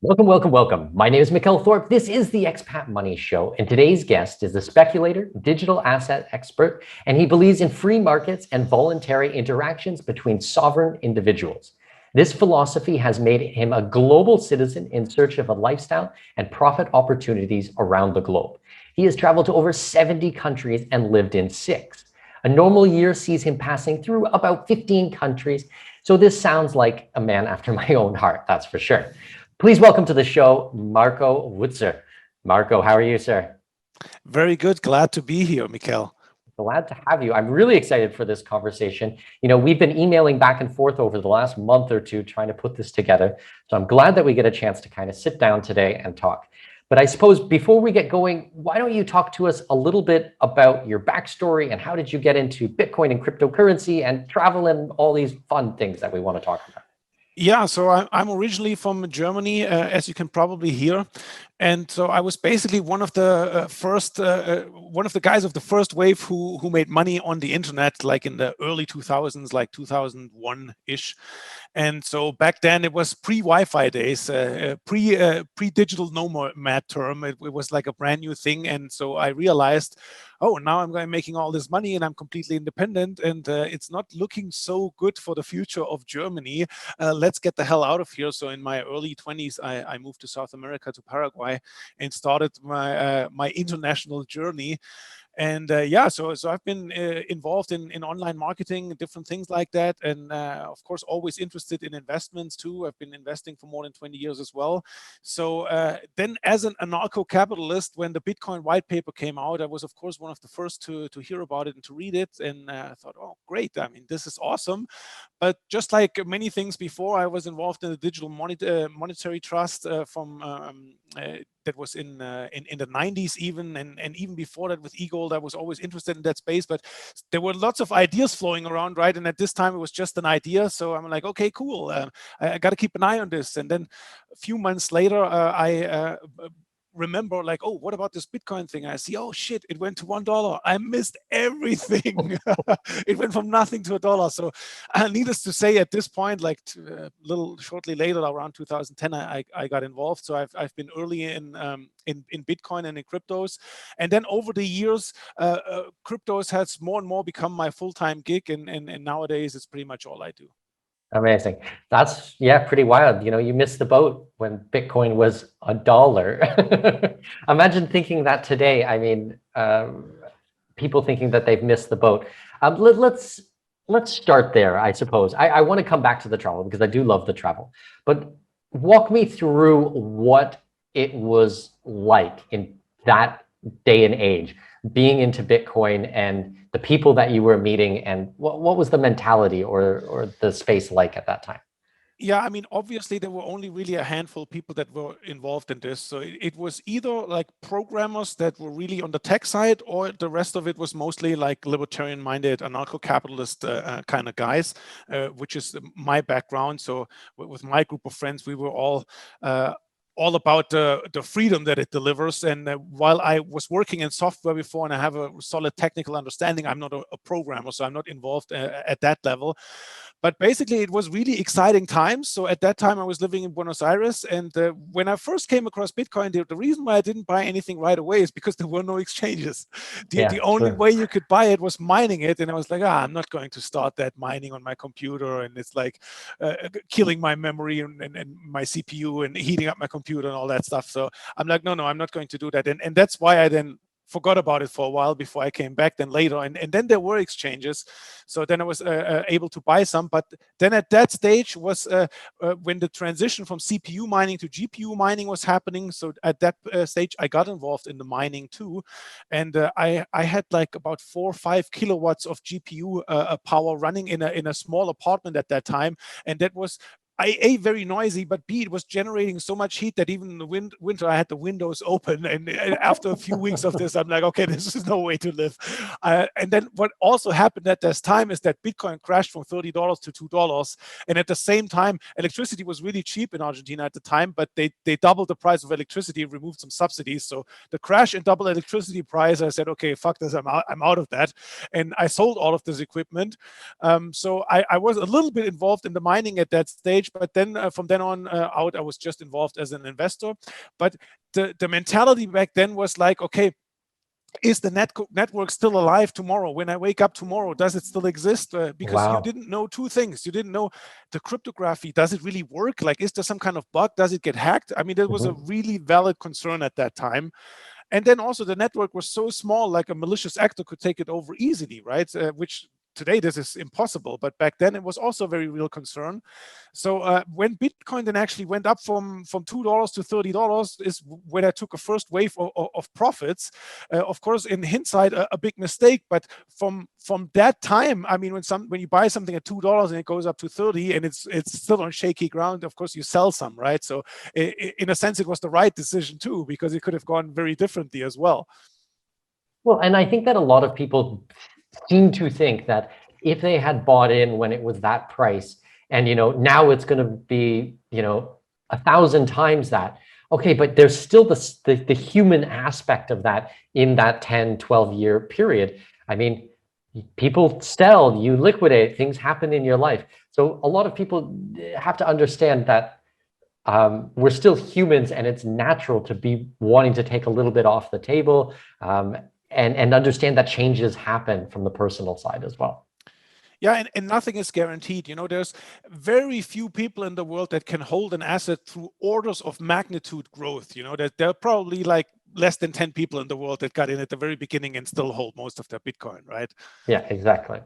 Welcome, welcome, welcome. My name is Mikkel Thorpe. This is the Expat Money Show, and today's guest is a speculator, digital asset expert, and he believes in free markets and voluntary interactions between sovereign individuals. This philosophy has made him a global citizen in search of a lifestyle and profit opportunities around the globe. He has traveled to over 70 countries and lived in 6. A normal year sees him passing through about 15 countries, so this sounds like a man after my own heart, that's for sure. Please welcome to the show, Marco Wutzer. Marco, how are you, sir? Very good. Glad to be here, Mikkel. Glad to have you. I'm really excited for this conversation. You know, we've been emailing back and forth over the last month or two trying to put this together. So I'm glad that we get a chance to kind of sit down today and talk. But I suppose before we get going, why don't you talk to us a little bit about your backstory and how did you get into Bitcoin and cryptocurrency and travel and all these fun things that we want to talk about? Yeah, so I'm originally from Germany, as you can probably hear. And so I was basically one of the guys of the first wave who made money on the internet, like in the early 2000s, like 2001-ish. And so back then it was pre-Wi-Fi days, pre-digital nomad term. It was like a brand new thing. And so I realized, oh, now I'm making all this money and I'm completely independent, and it's not looking so good for the future of Germany. Let's get the hell out of here. So in my early 20s, I moved to South America, to Paraguay, and started my international journey. And yeah, so I've been involved in online marketing, different things like that. And of course, always interested in investments too. I've been investing for more than 20 years as well. So then as an anarcho-capitalist, when the Bitcoin white paper came out, I was, of course, one of the first to hear about it and to read it. And I thought, oh, great. I mean, this is awesome. But just like many things before, I was involved in a digital monetary trust that was in the 90s even, and even before that with eGold. I was always interested in that space, but there were lots of ideas flowing around, right? And at this time it was just an idea. So I'm like, okay, cool. I got to keep an eye on this. And then a few months later, I remember like, oh, what about this Bitcoin thing? I see, oh shit, it went to $1. I missed everything. It went from nothing to $1. So needless to say, at this point, like a little shortly later, around 2010, I got involved. So I've been early in Bitcoin and in cryptos. And then over the years, cryptos has more and more become my full-time gig. And nowadays it's pretty much all I do. Amazing. That's, yeah, pretty wild. You know, you missed the boat when Bitcoin was $1. Imagine thinking that today. I mean, people thinking that they've missed the boat. Let's start there, I suppose. I want to come back to the travel because I do love the travel. But walk me through what it was like in that day and age, being into Bitcoin and the people that you were meeting, and what was the mentality or the space like at that time? Yeah, I mean, obviously there were only really a handful of people that were involved in this. So it was either like programmers that were really on the tech side, or the rest of it was mostly like libertarian-minded, anarcho-capitalist kind of guys, which is my background. So with my group of friends, we were all about the freedom that it delivers. And while I was working in software before and I have a solid technical understanding, I'm not a programmer, so I'm not involved at that level. But basically, it was really exciting times. So at that time, I was living in Buenos Aires. And when I first came across Bitcoin, the reason why I didn't buy anything right away is because there were no exchanges. The only way you could buy it was mining it. And I was like, I'm not going to start that mining on my computer. And it's like killing my memory and my CPU and heating up my computer and all that stuff. So I'm like, no, I'm not going to do that. And that's why I then forgot about it for a while before I came back then later. And then there were exchanges. So then I was able to buy some. But then at that stage was when the transition from CPU mining to GPU mining was happening. So at that stage, I got involved in the mining too. And I had like about 4 or 5 kilowatts of GPU power running in a small apartment at that time. And that was A, very noisy, but B, it was generating so much heat that even in the winter, I had the windows open. And after a few weeks of this, I'm like, okay, this is no way to live. And then what also happened at this time is that Bitcoin crashed from $30 to $2. And at the same time, electricity was really cheap in Argentina at the time, but they doubled the price of electricity and removed some subsidies. So the crash and double electricity price, I said, okay, fuck this, I'm out of that. And I sold all of this equipment. So I was a little bit involved in the mining at that stage. stage, but then from then on out, I was just involved as an investor. But the mentality back then was like, okay, is the network still alive tomorrow? When I wake up tomorrow, does it still exist? Because you didn't know two things. You didn't know the cryptography. Does it really work? Like, is there some kind of bug? Does it get hacked? I mean, that was a really valid concern at that time. And then also the network was so small, like a malicious actor could take it over easily, right? Which today this is impossible, but back then it was also a very real concern. So when Bitcoin then actually went up from $2 to $30 is when I took a first wave of profits. Of course, in hindsight, a big mistake. But from that time, I mean, when you buy something at $2 and it goes up to 30 and it's still on shaky ground, of course you sell some, right? So in a sense, it was the right decision too, because it could have gone very differently as well. Well, and I think that a lot of people seem to think that if they had bought in when it was that price, and now it's going to be 1,000 times that, okay, but there's still the human aspect of that in that 10, 12-year period. I mean, people sell, you liquidate, things happen in your life. So a lot of people have to understand that we're still humans, and it's natural to be wanting to take a little bit off the table, and understand that changes happen from the personal side as well. Yeah, and nothing is guaranteed. There's very few people in the world that can hold an asset through orders of magnitude growth. That there are probably like less than 10 people in the world that got in at the very beginning and still hold most of their Bitcoin, right? Yeah, exactly.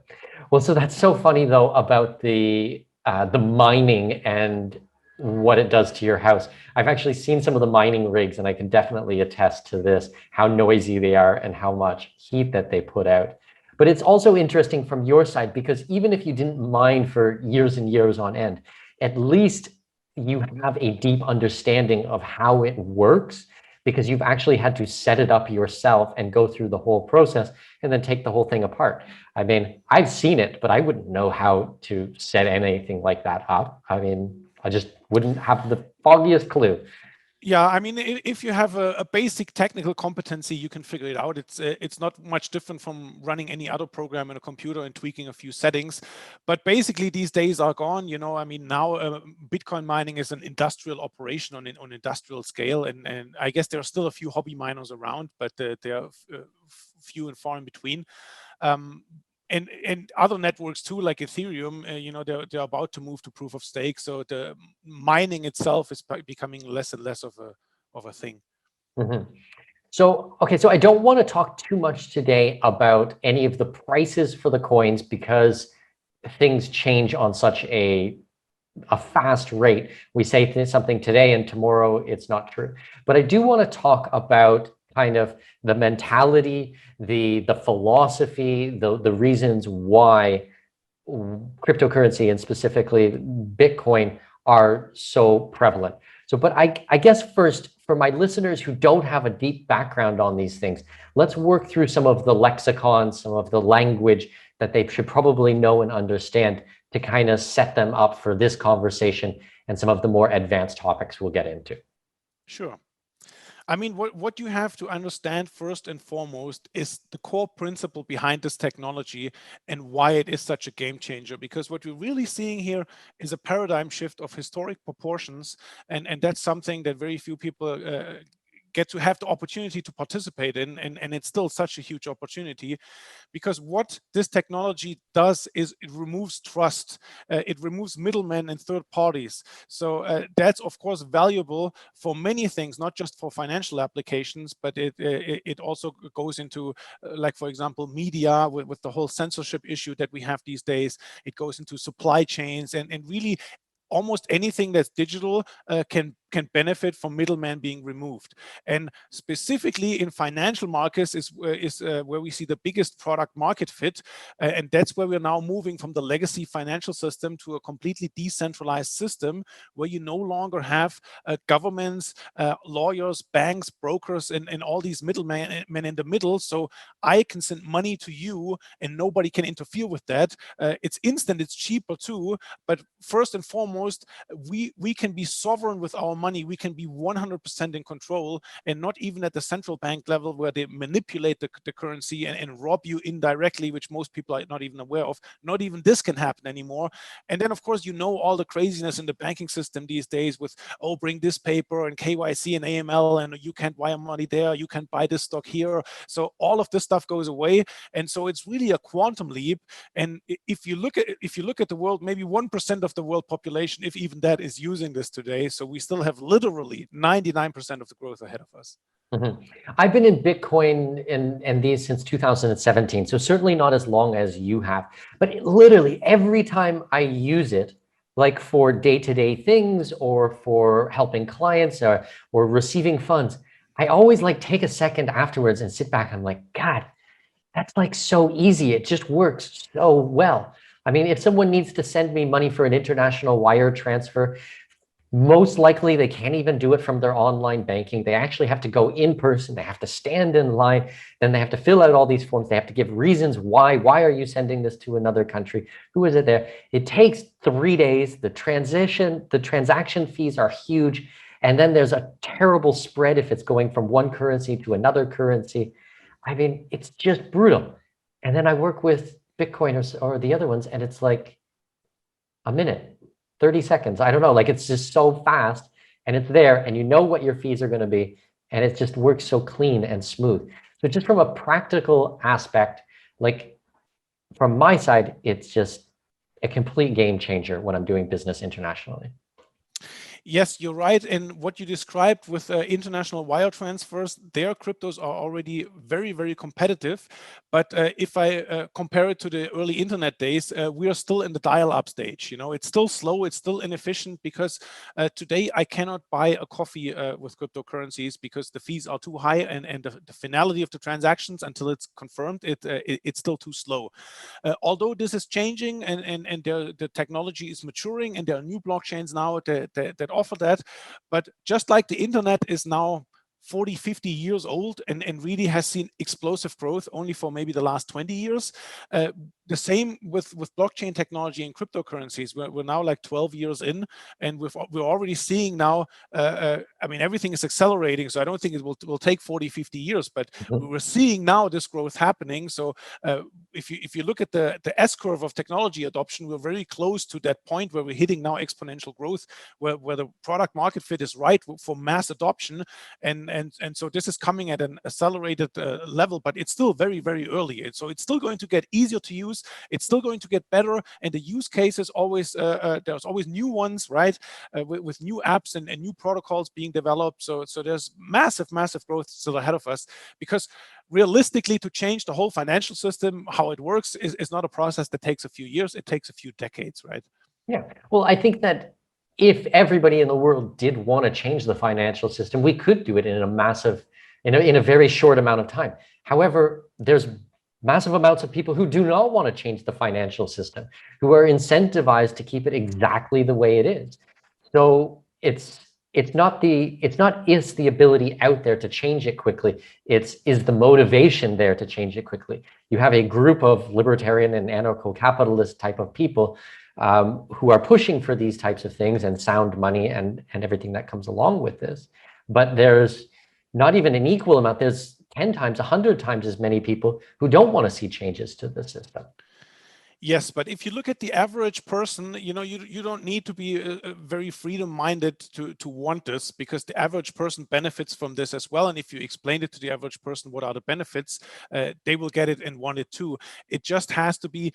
Well, so that's so funny though about the mining and what it does to your house. I've actually seen some of the mining rigs, and I can definitely attest to this, how noisy they are and how much heat that they put out. But it's also interesting from your side, because even if you didn't mine for years and years on end, at least you have a deep understanding of how it works, because you've actually had to set it up yourself and go through the whole process and then take the whole thing apart. I mean, I've seen it, but I wouldn't know how to set anything like that up. I mean, I just wouldn't have the foggiest clue. Yeah, I mean, if you have a basic technical competency, you can figure it out. It's not much different from running any other program in a computer and tweaking a few settings. But basically, these days are gone. I mean, now Bitcoin mining is an industrial operation on industrial scale, and I guess there are still a few hobby miners around, but they are few and far in between. And other networks too, like Ethereum, they're about to move to proof of stake. So the mining itself is becoming less and less of a thing. So, okay, so I don't want to talk too much today about any of the prices for the coins, because things change on such a fast rate. We say something today and tomorrow it's not true. But I do want to talk about kind of the mentality, the philosophy, the reasons why cryptocurrency and specifically Bitcoin are so prevalent. So, but I guess first, for my listeners who don't have a deep background on these things, let's work through some of the lexicon, some of the language that they should probably know and understand to kind of set them up for this conversation and some of the more advanced topics we'll get into. Sure. I mean, what you have to understand first and foremost is the core principle behind this technology and why it is such a game changer. Because what we're really seeing here is a paradigm shift of historic proportions, and that's something that very few people get to have the opportunity to participate in, and it's still such a huge opportunity, because what this technology does is it removes trust, it removes middlemen and third parties. So that's of course valuable for many things, not just for financial applications, but it also goes into like, for example, media with the whole censorship issue that we have these days. It goes into supply chains, and really almost anything that's digital can benefit from middlemen being removed. And specifically in financial markets is where we see the biggest product market fit. And that's where we're now moving from the legacy financial system to a completely decentralized system, where you no longer have governments, lawyers, banks, brokers, and all these middlemen in the middle. So I can send money to you and nobody can interfere with that. It's instant, it's cheaper too. But first and foremost, we can be sovereign with our money, we can be 100% in control, and not even at the central bank level where they manipulate the currency and rob you indirectly, which most people are not even aware of. Not even this can happen anymore. And then, of course, all the craziness in the banking system these days with, oh, bring this paper and KYC and AML, and you can't wire money there, you can't buy this stock here. So all of this stuff goes away. And so it's really a quantum leap. And if you look at the world, maybe 1% of the world population, if even that, is using this today. So we still have literally 99% of the growth ahead of us. Mm-hmm. I've been in Bitcoin and these since 2017, so certainly not as long as you have. But literally every time I use it, like for day-to-day things or for helping clients or receiving funds, I always like take a second afterwards and sit back. I'm like, God, that's like so easy. It just works so well. I mean, if someone needs to send me money for an international wire transfer, most likely they can't even do it from their online banking. They actually have to go in person. They have to stand in line. Then they have to fill out all these forms. They have to give reasons why. Why are you sending this to another country? Who is it there? It takes 3 days. The transaction fees are huge. And then there's a terrible spread if it's going from one currency to another currency. I mean, it's just brutal. And then I work with Bitcoin or the other ones, and it's like a minute, 30 seconds. I don't know, like it's just so fast and it's there and you know what your fees are going to be. And it just works so clean and smooth. So just from a practical aspect, like from my side, it's just a complete game changer when I'm doing business internationally. Yes, you're right. And what you described with international wire transfers, their cryptos are already very, very competitive. But if I compare it to the early internet days, we are still in the dial-up stage. It's still slow, it's still inefficient, because today I cannot buy a coffee with cryptocurrencies because the fees are too high, and the finality of the transactions until it's confirmed, it's still too slow. Although this is changing and the technology is maturing, and there are new blockchains now that offer that. But just like the internet is now 40, 50 years old and really has seen explosive growth only for maybe the last 20 years. The same with blockchain technology and cryptocurrencies. We're now like 12 years in, and we're already seeing now, I mean, everything is accelerating, so I don't think it will take 40, 50 years, but we're seeing now this growth happening. So if you look at the S-curve of technology adoption, we're very close to that point where we're hitting now exponential growth, where the product market fit is right for mass adoption. And so this is coming at an accelerated level, but it's still very, very early. And so it's still going to get easier to use. It's still going to get better. And the use cases always, there's always new ones, right? With new apps and new protocols being developed. So there's massive, massive growth still ahead of us, because realistically, to change the whole financial system, how it works, is not a process that takes a few years. It takes a few decades, right? Yeah. Well, I think that if everybody in the world did want to change the financial system, we could do it in a massive, in a very short amount of time. However, there's massive amounts of people who do not want to change the financial system, who are incentivized to keep it exactly the way it is. So it's not is the ability out there to change it quickly. Is the motivation there to change it quickly. You have a group of libertarian and anarcho-capitalist type of people who are pushing for these types of things and sound money and everything that comes along with this. But there's not even an equal amount. There's 10 times, 100 times as many people who don't want to see changes to the system. Yes, but if you look at the average person, you don't need to be very freedom-minded to want this, because the average person benefits from this as well. And if you explain it to the average person, what are the benefits, they will get it and want it too. It just has to be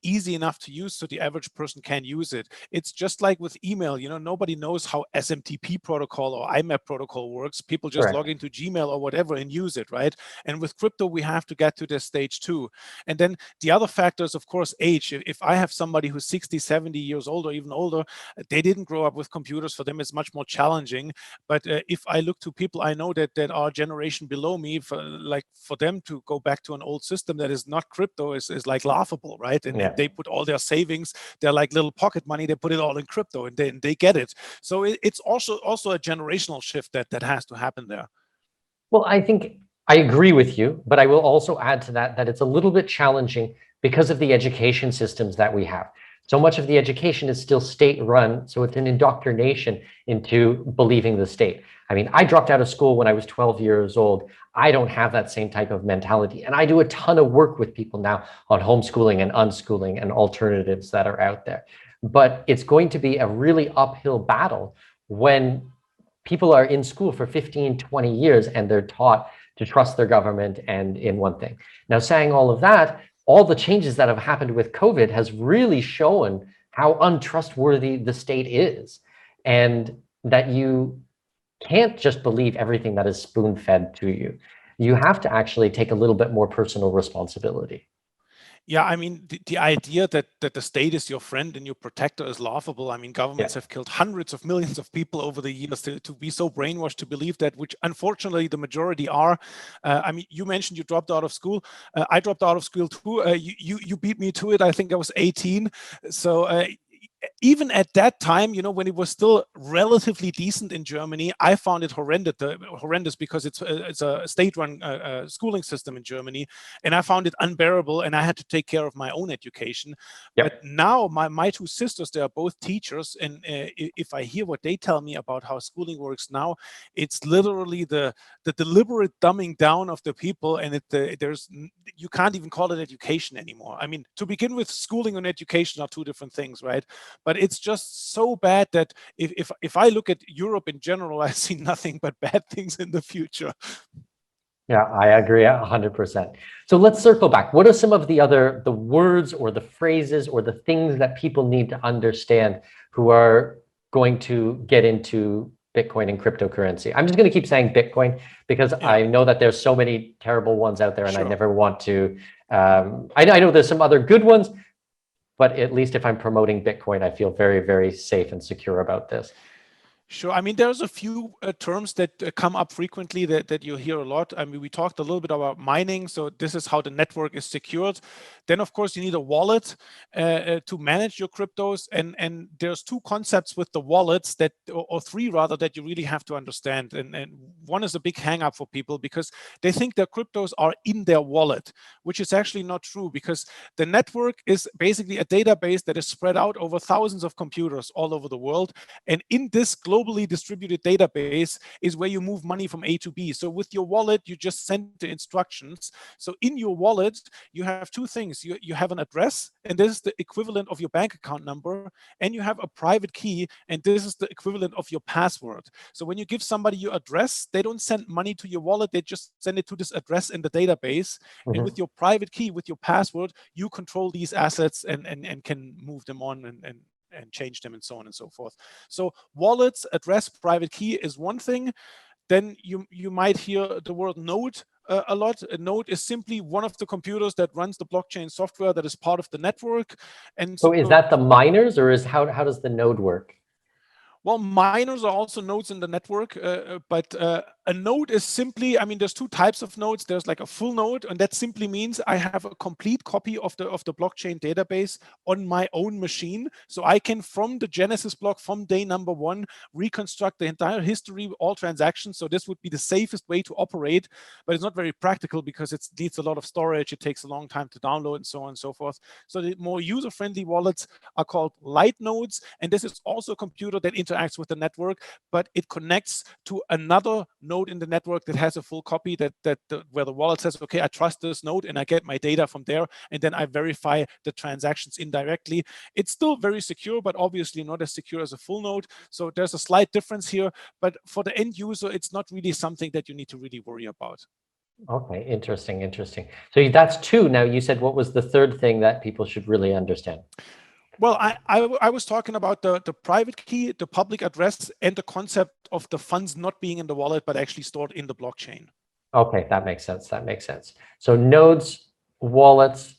easy enough to use so the average person can use it. It's just like with email. Nobody knows how SMTP protocol or IMAP protocol works. People just Correct. log into Gmail or whatever and use it, right? And with crypto, we have to get to this stage too. And then the other factors, of course, age. If I have somebody who's 60, 70 years old or even older, they didn't grow up with computers. For them, it's much more challenging. But if I look to people I know that are a generation below me, for them to go back to an old system that is not crypto is like laughable, right? And they put all their savings, their like little pocket money, they put it all in crypto, and they get it. So it's also a generational shift that has to happen there. Well, I think I agree with you, but I will also add to that it's a little bit challenging because of the education systems that we have. So much of the education is still state-run, so it's an indoctrination into believing the state. I mean, I dropped out of school when I was 12 years old. I don't have that same type of mentality. And I do a ton of work with people now on homeschooling and unschooling and alternatives that are out there. But it's going to be a really uphill battle when people are in school for 15, 20 years and they're taught to trust their government and in one thing. Now, saying all of that, all the changes that have happened with COVID has really shown how untrustworthy the state is, and that you can't just believe everything that is spoon-fed to you. You have to actually take a little bit more personal responsibility. Yeah, I mean, the idea that the state is your friend and your protector is laughable. I mean, governments have killed hundreds of millions of people over the years to be so brainwashed to believe that, which unfortunately the majority are. I mean, you mentioned you dropped out of school. I dropped out of school too. You beat me to it. I think I was 18. So even at that time, you know, when it was still relatively decent in Germany, I found it horrendous because it's a state-run schooling system in Germany, and I found it unbearable, and I had to take care of my own education. But now my two sisters, they are both teachers, and if I hear what they tell me about how schooling works now, it's literally the deliberate dumbing down of the people, and you can't even call it education anymore. I mean, to begin with, schooling and education are two different things, right? But it's just so bad that if I look at Europe in general, I see nothing but bad things in the future. Yeah, I agree 100%. So let's circle back. What are some of the words or the phrases or the things that people need to understand who are going to get into Bitcoin and cryptocurrency? I'm just going to keep saying Bitcoin because I know that there's so many terrible ones out there, and I never want to. I know there's some other good ones, but at least if I'm promoting Bitcoin, I feel very, very safe and secure about this. Sure. I mean, there's a few terms that come up frequently that you hear a lot. I mean, we talked a little bit about mining. So this is how the network is secured. Then, of course, you need a wallet to manage your cryptos. And there's two concepts with the wallets or three rather, that you really have to understand. And one is a big hang up for people because they think their cryptos are in their wallet, which is actually not true, because the network is basically a database that is spread out over thousands of computers all over the world. And in this globally distributed database is where you move money from A to B. So with your wallet, you just send the instructions. So in your wallet, you have two things. You have an address, and this is the equivalent of your bank account number, and you have a private key, and this is the equivalent of your password. So when you give somebody your address, they don't send money to your wallet, they just send it to this address in the database. And with your private key, with your password, you control these assets and can move them on and change them and so on and so forth. So wallets, address, private key is one thing. Then you might hear the word node a lot. A node is simply one of the computers that runs the blockchain software that is part of the network. And so is that the miners, or how does the node work? Well, miners are also nodes in the network, but a node is simply, I mean, there's two types of nodes. There's like a full node, and that simply means I have a complete copy of the blockchain database on my own machine. So I can, from the Genesis block, from day number one, reconstruct the entire history, all transactions. So this would be the safest way to operate, but it's not very practical because it needs a lot of storage. It takes a long time to download and so on and so forth. So the more user-friendly wallets are called light nodes, and this is also a computer that interacts with the network, but it connects to another node in the network that has a full copy where the wallet says, okay, I trust this node and I get my data from there, and then I verify the transactions indirectly. It's still very secure, but obviously not as secure as a full node. So there's a slight difference here, but for the end user, it's not really something that you need to really worry about. Okay, interesting. So that's two. Now you said, what was the third thing that people should really understand? Well, I was talking about the private key, the public address, and the concept of the funds not being in the wallet, but actually stored in the blockchain. Okay, that makes sense. So nodes, wallets,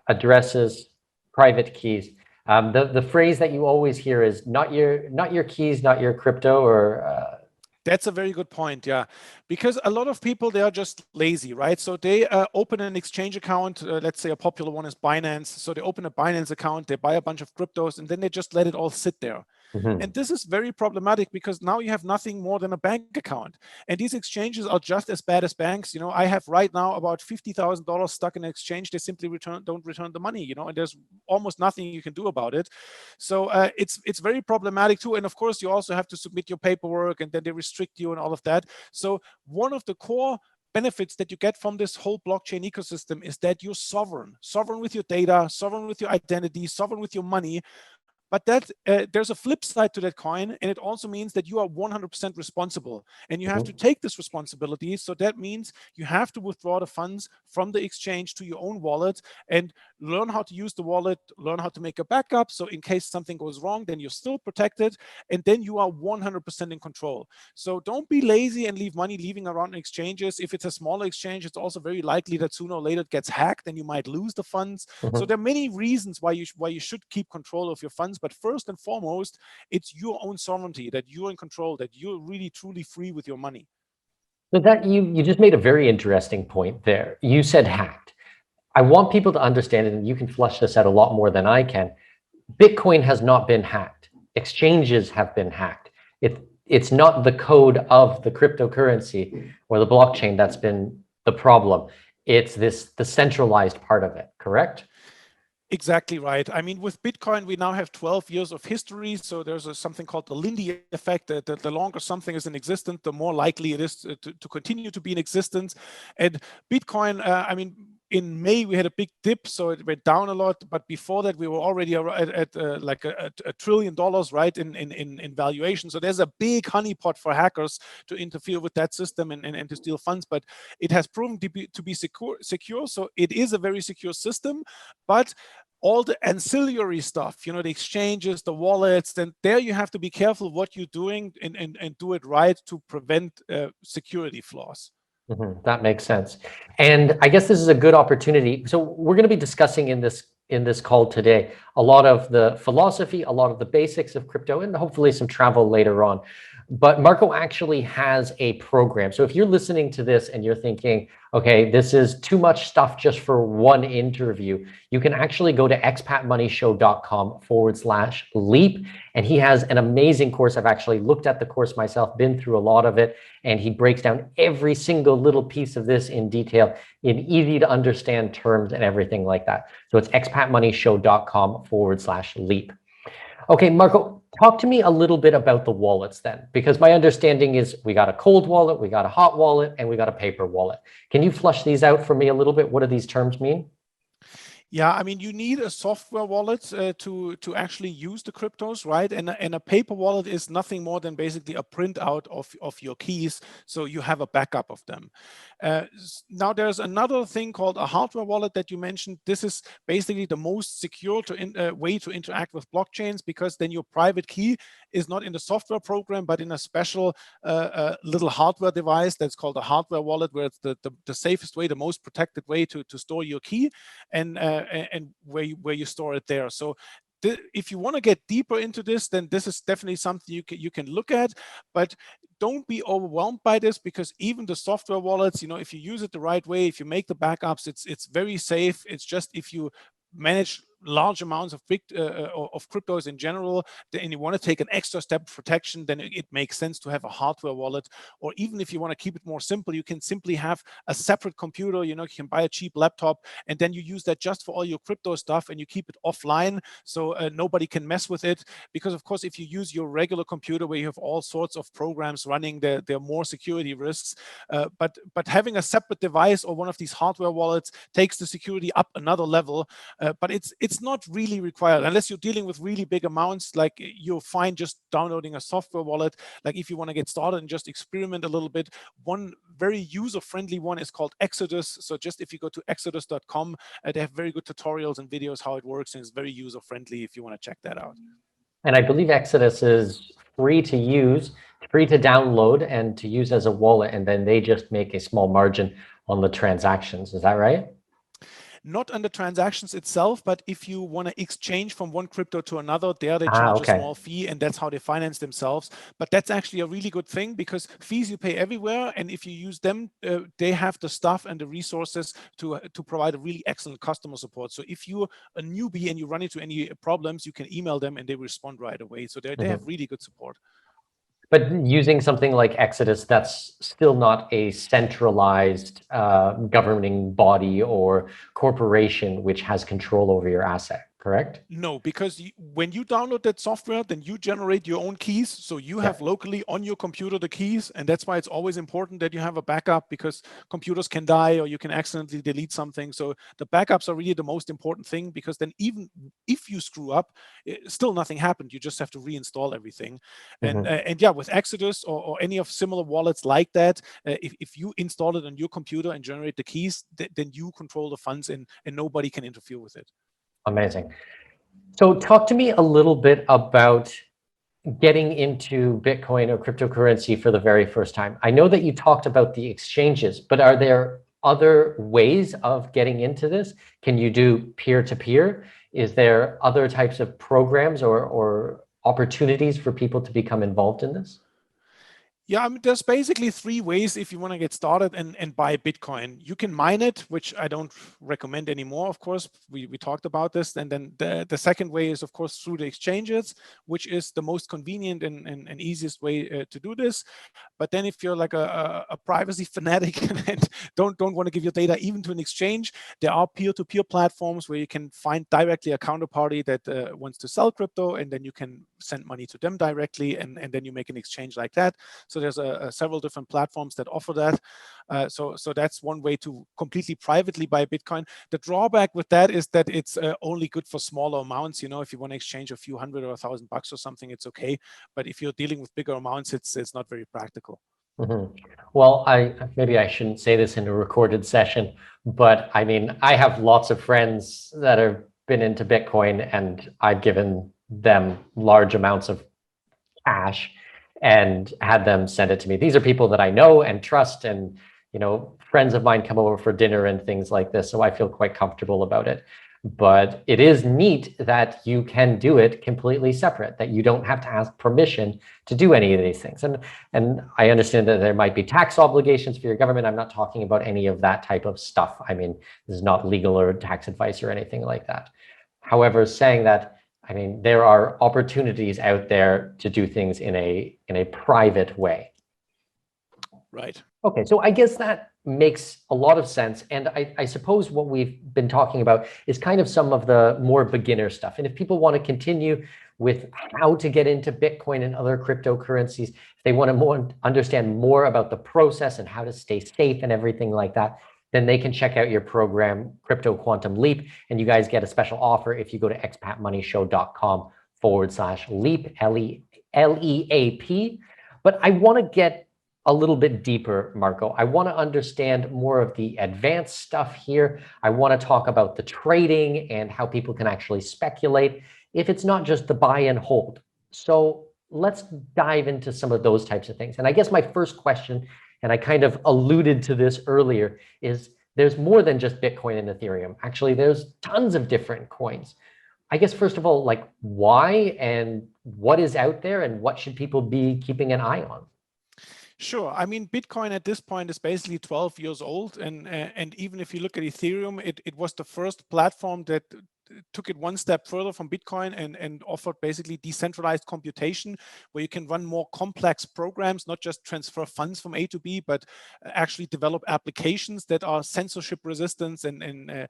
addresses, private keys. The phrase that you always hear is not your keys, not your crypto, or That's a very good point, yeah. Because a lot of people, they are just lazy, right? So they open an exchange account. Let's say a popular one is Binance. So they open a Binance account, they buy a bunch of cryptos, and then they just let it all sit there. Mhm. And this is very problematic because now you have nothing more than a bank account. And these exchanges are just as bad as banks. I have right now about $50,000 stuck in an exchange. They simply don't return the money, and there's almost nothing you can do about it. So it's very problematic too. And of course, you also have to submit your paperwork, and then they restrict you and all of that. So one of the core benefits that you get from this whole blockchain ecosystem is that you're sovereign with your data, sovereign with your identity, sovereign with your money. But there's a flip side to that coin, and it also means that you are 100% responsible, and you have to take this responsibility. So that means you have to withdraw the funds from the exchange to your own wallet and learn how to use the wallet, learn how to make a backup. So in case something goes wrong, then you're still protected, and then you are 100% in control. So don't be lazy and leave money leaving around in exchanges. If it's a smaller exchange, it's also very likely that sooner or later it gets hacked and you might lose the funds. So there are many reasons why you should keep control of your funds. But first and foremost, it's your own sovereignty, that you're in control, that you're really truly free with your money. So that you just made a very interesting point there. You said hacked. I want people to understand it, and you can flush this out a lot more than I can. Bitcoin has not been hacked. Exchanges have been hacked. It's not the code of the cryptocurrency or the blockchain that's been the problem. It's the centralized part of it, correct? Exactly right. I mean, with Bitcoin, we now have 12 years of history. So there's something called the Lindy effect, that the longer something is in existence, the more likely it is to continue to be in existence. And Bitcoin, I mean, in May, we had a big dip, so it went down a lot. But before that, we were already at like $1 trillion, right, in valuation. So there's a big honeypot for hackers to interfere with that system and to steal funds. But it has proven to be secure. So it is a very secure system. But all the ancillary stuff, the exchanges, the wallets, then there you have to be careful what you're doing and do it right to prevent security flaws. That makes sense. And I guess this is a good opportunity. So we're going to be discussing in this call today a lot of the philosophy, a lot of the basics of crypto, and hopefully some travel later on. But Marco actually has a program. So if you're listening to this and you're thinking, okay, this is too much stuff just for one interview, you can actually go to expatmoneyshow.com/leap. And he has an amazing course. I've actually looked at the course myself, been through a lot of it, and he breaks down every single little piece of this in detail in easy to understand terms and everything like that. So it's expatmoneyshow.com/leap. Okay, Marco, talk to me a little bit about the wallets then, because my understanding is we got a cold wallet, we got a hot wallet, and we got a paper wallet. Can you flush these out for me a little bit? What do these terms mean? Yeah, I mean, you need a software wallet to actually use the cryptos, right? And a paper wallet is nothing more than basically a printout of your keys, so you have a backup of them. Now, there's another thing called a hardware wallet that you mentioned. This is basically the most secure way to interact with blockchains, because then your private key is not in the software program, but in a special little hardware device that's called a hardware wallet, where it's the safest way, the most protected way to store your key, and where you store it there. So if you want to get deeper into this, then this is definitely something you can look at, but don't be overwhelmed by this, because even the software wallets, if you use it the right way, if you make the backups, it's very safe. It's just if you manage large amounts of cryptos in general, and you want to take an extra step of protection, then it makes sense to have a hardware wallet. Or even if you want to keep it more simple, you can simply have a separate computer. You can buy a cheap laptop, and then you use that just for all your crypto stuff, and you keep it offline, so nobody can mess with it. Because of course, if you use your regular computer where you have all sorts of programs running, there are more security risks. But having a separate device or one of these hardware wallets takes the security up another level. But it's not really required unless you're dealing with really big amounts. Like, you'll find just downloading a software wallet. Like, if you want to get started and just experiment a little bit, one very user-friendly one is called Exodus. So just if you go to exodus.com, they have very good tutorials and videos how it works, and it's very user-friendly if you want to check that out. And I believe Exodus is free to use, free to download, and to use as a wallet, and then they just make a small margin on the transactions. Is that right? not on the transactions itself, but if you want to exchange from one crypto to another, there they charge a small fee, and that's how they finance themselves. But that's actually a really good thing, because fees you pay everywhere, and if you use them, they have the staff and the resources to provide a really excellent customer support. So if you're a newbie and you run into any problems, you can email them and they respond right away. So they have really good support. But using something like Exodus, that's still not a centralized governing body or corporation which has control over your asset, correct? No, because when you download that software, then you generate your own keys. So you have locally on your computer the keys. And that's why it's always important that you have a backup, because computers can die or you can accidentally delete something. So the backups are really the most important thing, because then even if you screw up, still nothing happened. You just have to reinstall everything. And yeah, with Exodus or any of similar wallets like that, if you install it on your computer and generate the keys, then you control the funds and nobody can interfere with it. Amazing. So talk to me a little bit about getting into Bitcoin or cryptocurrency for the very first time. I know that you talked about the exchanges, but are there other ways of getting into this? Can you do peer-to-peer? Is there other types of programs or opportunities for people to become involved in this? Yeah, I mean, there's basically three ways if you want to get started and buy Bitcoin. You can mine it, which I don't recommend anymore, of course. We talked about this. And then the second way is, of course, through the exchanges, which is the most convenient and easiest way to do this. But then if you're like a privacy fanatic and don't want to give your data even to an exchange, there are peer-to-peer platforms where you can find directly a counterparty that wants to sell crypto, and then you can send money to them directly, and then you make an exchange like that. So there's several different platforms that offer that. So that's one way to completely privately buy Bitcoin. The drawback with that is that it's only good for smaller amounts. You know, if you want to exchange a few $100 or $1,000 or something, it's okay. But if you're dealing with bigger amounts, it's not very practical. Well, maybe I shouldn't say this in a recorded session, but I mean, I have lots of friends that have been into Bitcoin, and I've given them large amounts of cash and had them send it to me. These are people that I know and trust, and friends of mine come over for dinner and things like this, so I feel quite comfortable about it. But it is neat that you can do it completely separate, that you don't have to ask permission to do any of these things. And I understand that there might be tax obligations for your government. I'm not talking about any of that type of stuff. I mean, this is not legal or tax advice or anything like that. However, saying that, I mean, there are opportunities out there to do things in a private way. Right. Okay, so I guess that makes a lot of sense. And I suppose what we've been talking about is kind of some of the more beginner stuff. And if people want to continue with how to get into Bitcoin and other cryptocurrencies, if they want to understand more about the process and how to stay safe and everything like that, then they can check out your program, Crypto Quantum Leap. And you guys get a special offer if you go to expatmoneyshow.com/leap, LEAP. But I want to get a little bit deeper, Marco. I want to understand more of the advanced stuff here. I want to talk about the trading and how people can actually speculate if it's not just the buy and hold. So let's dive into some of those types of things. And I guess my first question, and I kind of alluded to this earlier, is there's more than just Bitcoin and Ethereum. Actually, there's tons of different coins. I guess, first of all, like, why and what is out there and what should people be keeping an eye on? Sure. I mean, Bitcoin at this point is basically 12 years old. And even if you look at Ethereum, it was the first platform that took it one step further from Bitcoin and offered basically decentralized computation, where you can run more complex programs, not just transfer funds from A to B, but actually develop applications that are censorship resistant and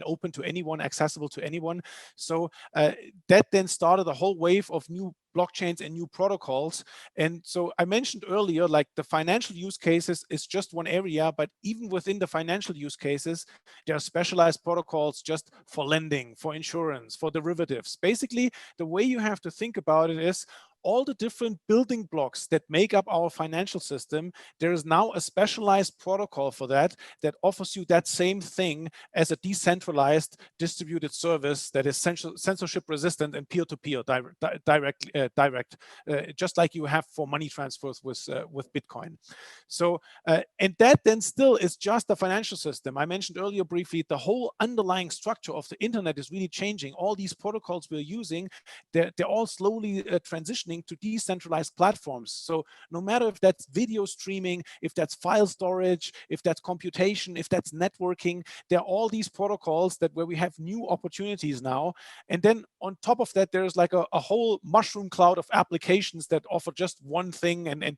open to anyone, accessible to anyone. So that then started a whole wave of new blockchains and new protocols. And so I mentioned earlier, like, the financial use cases is just one area, but even within the financial use cases, there are specialized protocols just for lending, for insurance, for derivatives. Basically, the way you have to think about it is all the different building blocks that make up our financial system, there is now a specialized protocol for that offers you that same thing as a decentralized distributed service that is censorship resistant and peer-to-peer direct, just like you have for money transfers with Bitcoin. So, and that then still is just a financial system. I mentioned earlier briefly, the whole underlying structure of the internet is really changing. All these protocols we're using, they're all slowly transitioning to decentralized platforms. So no matter if that's video streaming, if that's file storage, if that's computation, if that's networking, there are all these protocols where we have new opportunities now. And then on top of that, there's like a whole mushroom cloud of applications that offer just one thing and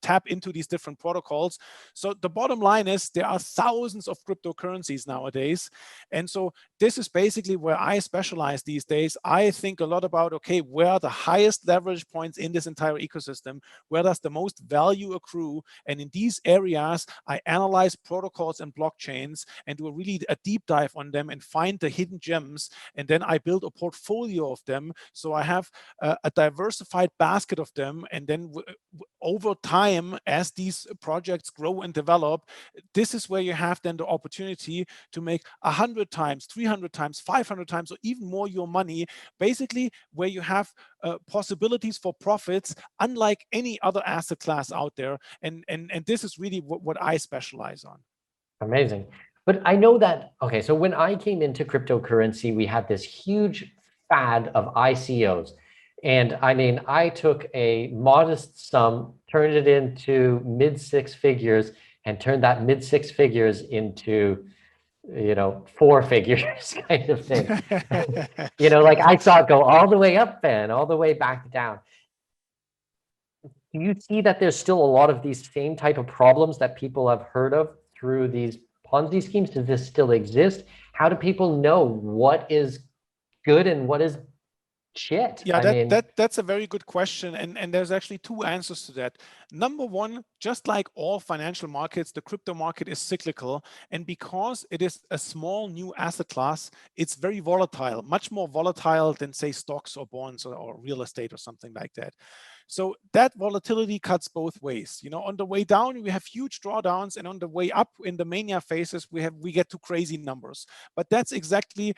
tap into these different protocols. So the bottom line is there are thousands of cryptocurrencies nowadays. And so this is basically where I specialize these days. I think a lot about, okay, where are the highest leverage points in this entire ecosystem? Where does the most value accrue? And in these areas, I analyze protocols and blockchains and do a deep dive on them and find the hidden gems. And then I build a portfolio of them. So I have a diversified basket of them. And then over time, as these projects grow and develop, this is where you have then the opportunity to make 100 times, 300 times, 500 times, or even more your money, basically where you have possibilities for profits unlike any other asset class out there. And this is really what I specialize on. Amazing. But I know that, okay, so when I came into cryptocurrency, we had this huge fad of ICOs. And I mean, I took a modest sum, turned it into mid six figures, and turned that mid six figures into, you know, four figures kind of thing. You know, like I saw it go all the way up and all the way back down. Do you see that there's still a lot of these same type of problems that people have heard of through these Ponzi schemes? Does this still exist? How do people know what is good and what is shit? Yeah, that's a very good question. And there's actually two answers to that. Number one, just like all financial markets, the crypto market is cyclical. And because it is a small new asset class, it's very volatile, much more volatile than, say, stocks or bonds or real estate or something like that. So that volatility cuts both ways. You know, on the way down, we have huge drawdowns, and on the way up in the mania phases, we get to crazy numbers. But that's exactly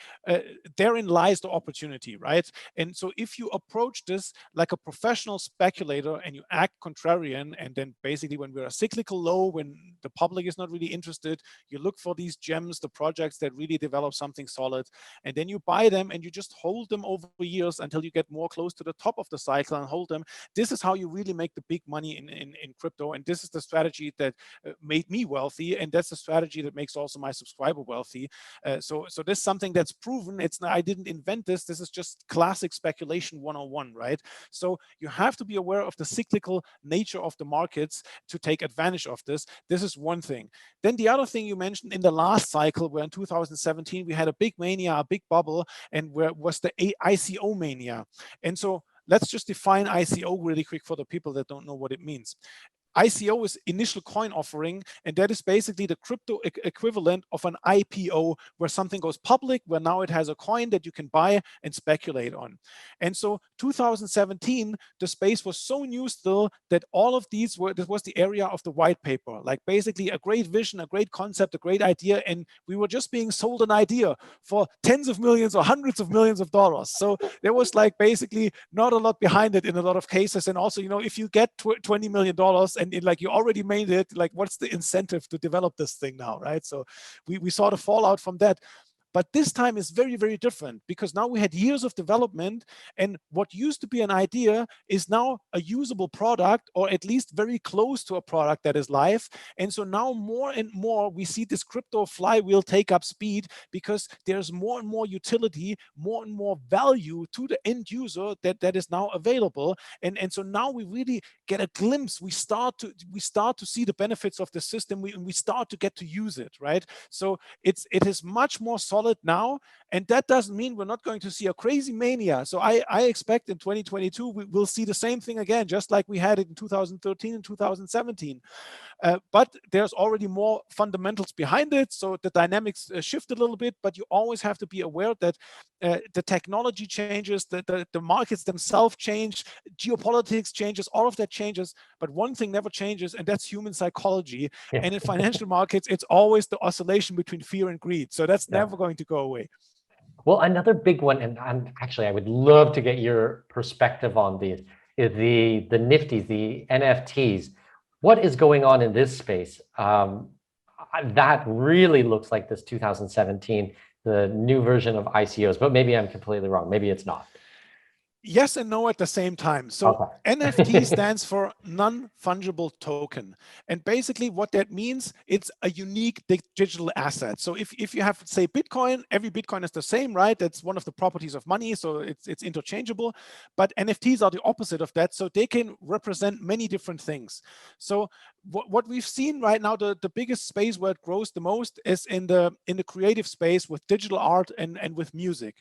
therein lies the opportunity, right? And so if you approach this like a professional speculator and you act contrarian, and then basically when we're a cyclical low, when the public is not really interested, you look for these gems, the projects that really develop something solid, and then you buy them and you just hold them over years until you get more close to the top of the cycle and hold them. This is how you really make the big money in crypto. And this is the strategy that made me wealthy. And that's the strategy that makes also my subscriber wealthy. So this is something that's proven. I didn't invent this. This is just classic speculation 101, right? So you have to be aware of the cyclical nature of the markets to take advantage of this. This is one thing. Then the other thing you mentioned in the last cycle, where in 2017, we had a big mania, a big bubble, and where was the ICO mania. And so let's just define ICO really quick for the people that don't know what it means. ICO is initial coin offering, and that is basically the crypto equivalent of an IPO, where something goes public, where now it has a coin that you can buy and speculate on. And so 2017, the space was so new still that all of this was the area of the white paper, like basically a great vision, a great concept, a great idea, and we were just being sold an idea for tens of millions or hundreds of millions of dollars. So there was like basically not a lot behind it in a lot of cases. And also, you know, if you get $20 million and like you already made it, like what's the incentive to develop this thing now, right? So we saw the fallout from that. But this time is very, very different, because now we had years of development, and what used to be an idea is now a usable product, or at least very close to a product that is live. And so now more and more we see this crypto flywheel take up speed, because there's more and more utility, more and more value to the end user that is now available. And so now we really get a glimpse. We start to see the benefits of the system, and we start to get to use it, right? So it is much more solid now, And that doesn't mean we're not going to see a crazy mania. So I expect in 2022, we will see the same thing again, just like we had it in 2013 and 2017. But there's already more fundamentals behind it. So the dynamics shift a little bit, but you always have to be aware that the technology changes, the markets themselves change, geopolitics changes, all of that changes. But one thing never changes, and that's human psychology. Yeah. And in financial markets, it's always the oscillation between fear and greed. So that's never going to go away. Well, another big one, and I would love to get your perspective on these, is the Nifties, the NFTs. What is going on in this space? That really looks like this 2017, the new version of ICOs, but maybe I'm completely wrong. Maybe it's not. Yes and no at the same time. So NFT stands for non-fungible token. And basically what that means, it's a unique digital asset. So if you have, say, Bitcoin, every Bitcoin is the same, right? That's one of the properties of money. So it's interchangeable. But NFTs are the opposite of that. So they can represent many different things. So what we've seen right now, the biggest space where it grows the most is in the creative space with digital art and with music.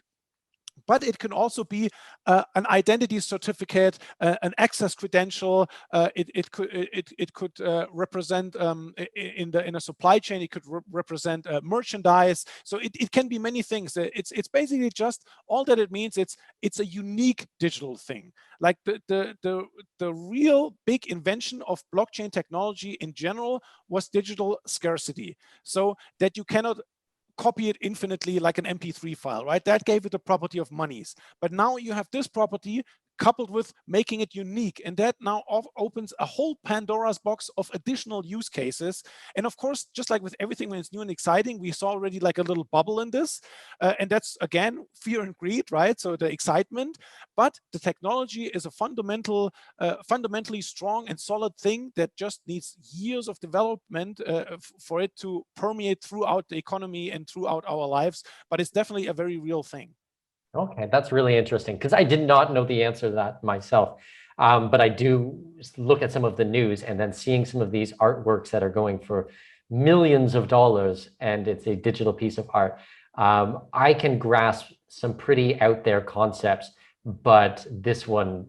But it can also be an identity certificate, an access credential. It could represent in a supply chain. It could represent merchandise. So it can be many things. It's basically just all that it means. It's a unique digital thing. Like the real big invention of blockchain technology in general was digital scarcity. So that you cannot copy it infinitely like an MP3 file, right? That gave it the property of monies. But now you have this property coupled with making it unique. And that now opens a whole Pandora's box of additional use cases. And of course, just like with everything when it's new and exciting, we saw already like a little bubble in this. And that's, again, fear and greed, right? So the excitement. But the technology is a fundamentally strong and solid thing that just needs years of development for it to permeate throughout the economy and throughout our lives. But it's definitely a very real thing. Okay, that's really interesting because I did not know the answer to that myself. But I do look at some of the news and then seeing some of these artworks that are going for millions of dollars and it's a digital piece of art. I can grasp some pretty out there concepts, but this one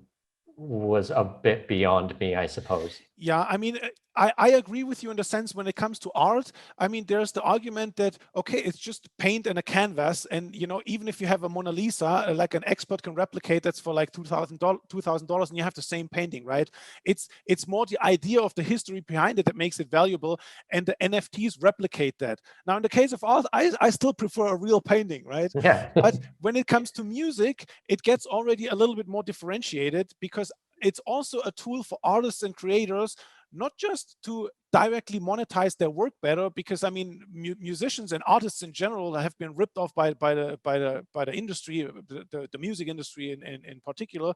was a bit beyond me, I suppose. Yeah, I mean, I agree with you in the sense when it comes to art. I mean, there's the argument that, okay, it's just paint and a canvas. And, you know, even if you have a Mona Lisa, like an expert can replicate that's for like $2,000 and you have the same painting, right? It's more the idea of the history behind it that makes it valuable. And the NFTs replicate that. Now, in the case of art, I still prefer a real painting, right? Yeah. But when it comes to music, it gets already a little bit more differentiated because it's also a tool for artists and creators, not just to directly monetize their work better, because I mean, musicians and artists in general have been ripped off by the industry, the music industry in particular,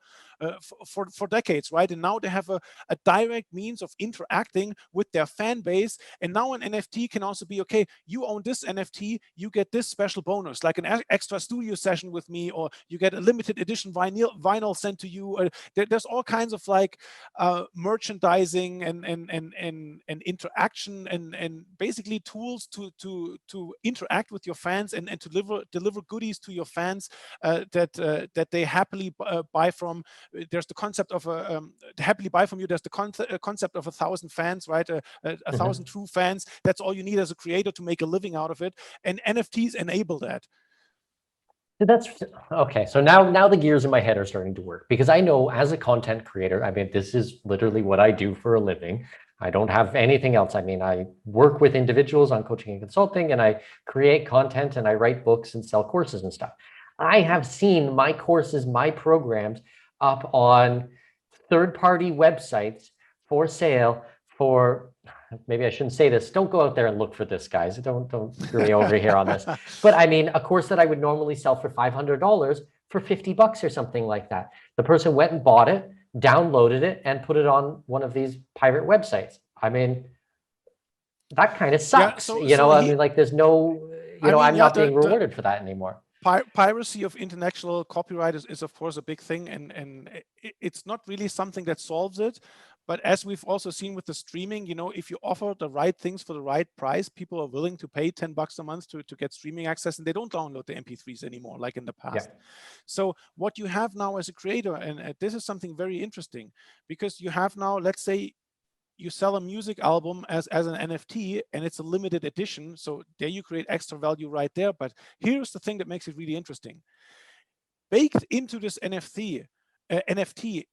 for decades, right? And now they have a direct means of interacting with their fan base. And now an NFT can also be, okay, you own this NFT, you get this special bonus, like an extra studio session with me, or you get a limited edition vinyl sent to you. There's all kinds of like merchandising and interaction and basically tools to interact with your fans and to deliver goodies to your fans that they happily buy from. There's the concept of happily buy from you. There's the concept of 1,000 fans, right? A 1,000 true fans. That's all you need as a creator to make a living out of it. And NFTs enable that. That's okay. So now the gears in my head are starting to work because I know as a content creator, I mean, this is literally what I do for a living. I don't have anything else. I mean, I work with individuals on coaching and consulting, and I create content and I write books and sell courses and stuff. I have seen my courses, my programs up on third-party websites for sale for, maybe I shouldn't say this. Don't go out there and look for this, guys. Don't screw me over here on this. But I mean, a course that I would normally sell for $500 for $50 or something like that. The person went and bought it, downloaded it, and put it on one of these pirate websites. I mean, that kind of sucks. Yeah, I mean, like there's no, I'm not being rewarded for that anymore. Piracy of intellectual copyright is of course a big thing, and it's not really something that solves it. But as we've also seen with the streaming, if you offer the right things for the right price, people are willing to pay $10 a month to get streaming access, and they don't download the MP3s anymore like in the past. Yeah. So what you have now as a creator, and this is something very interesting, because you have now, let's say, you sell a music album as an NFT and it's a limited edition. So there you create extra value right there. But here's the thing that makes it really interesting. Baked into this NFT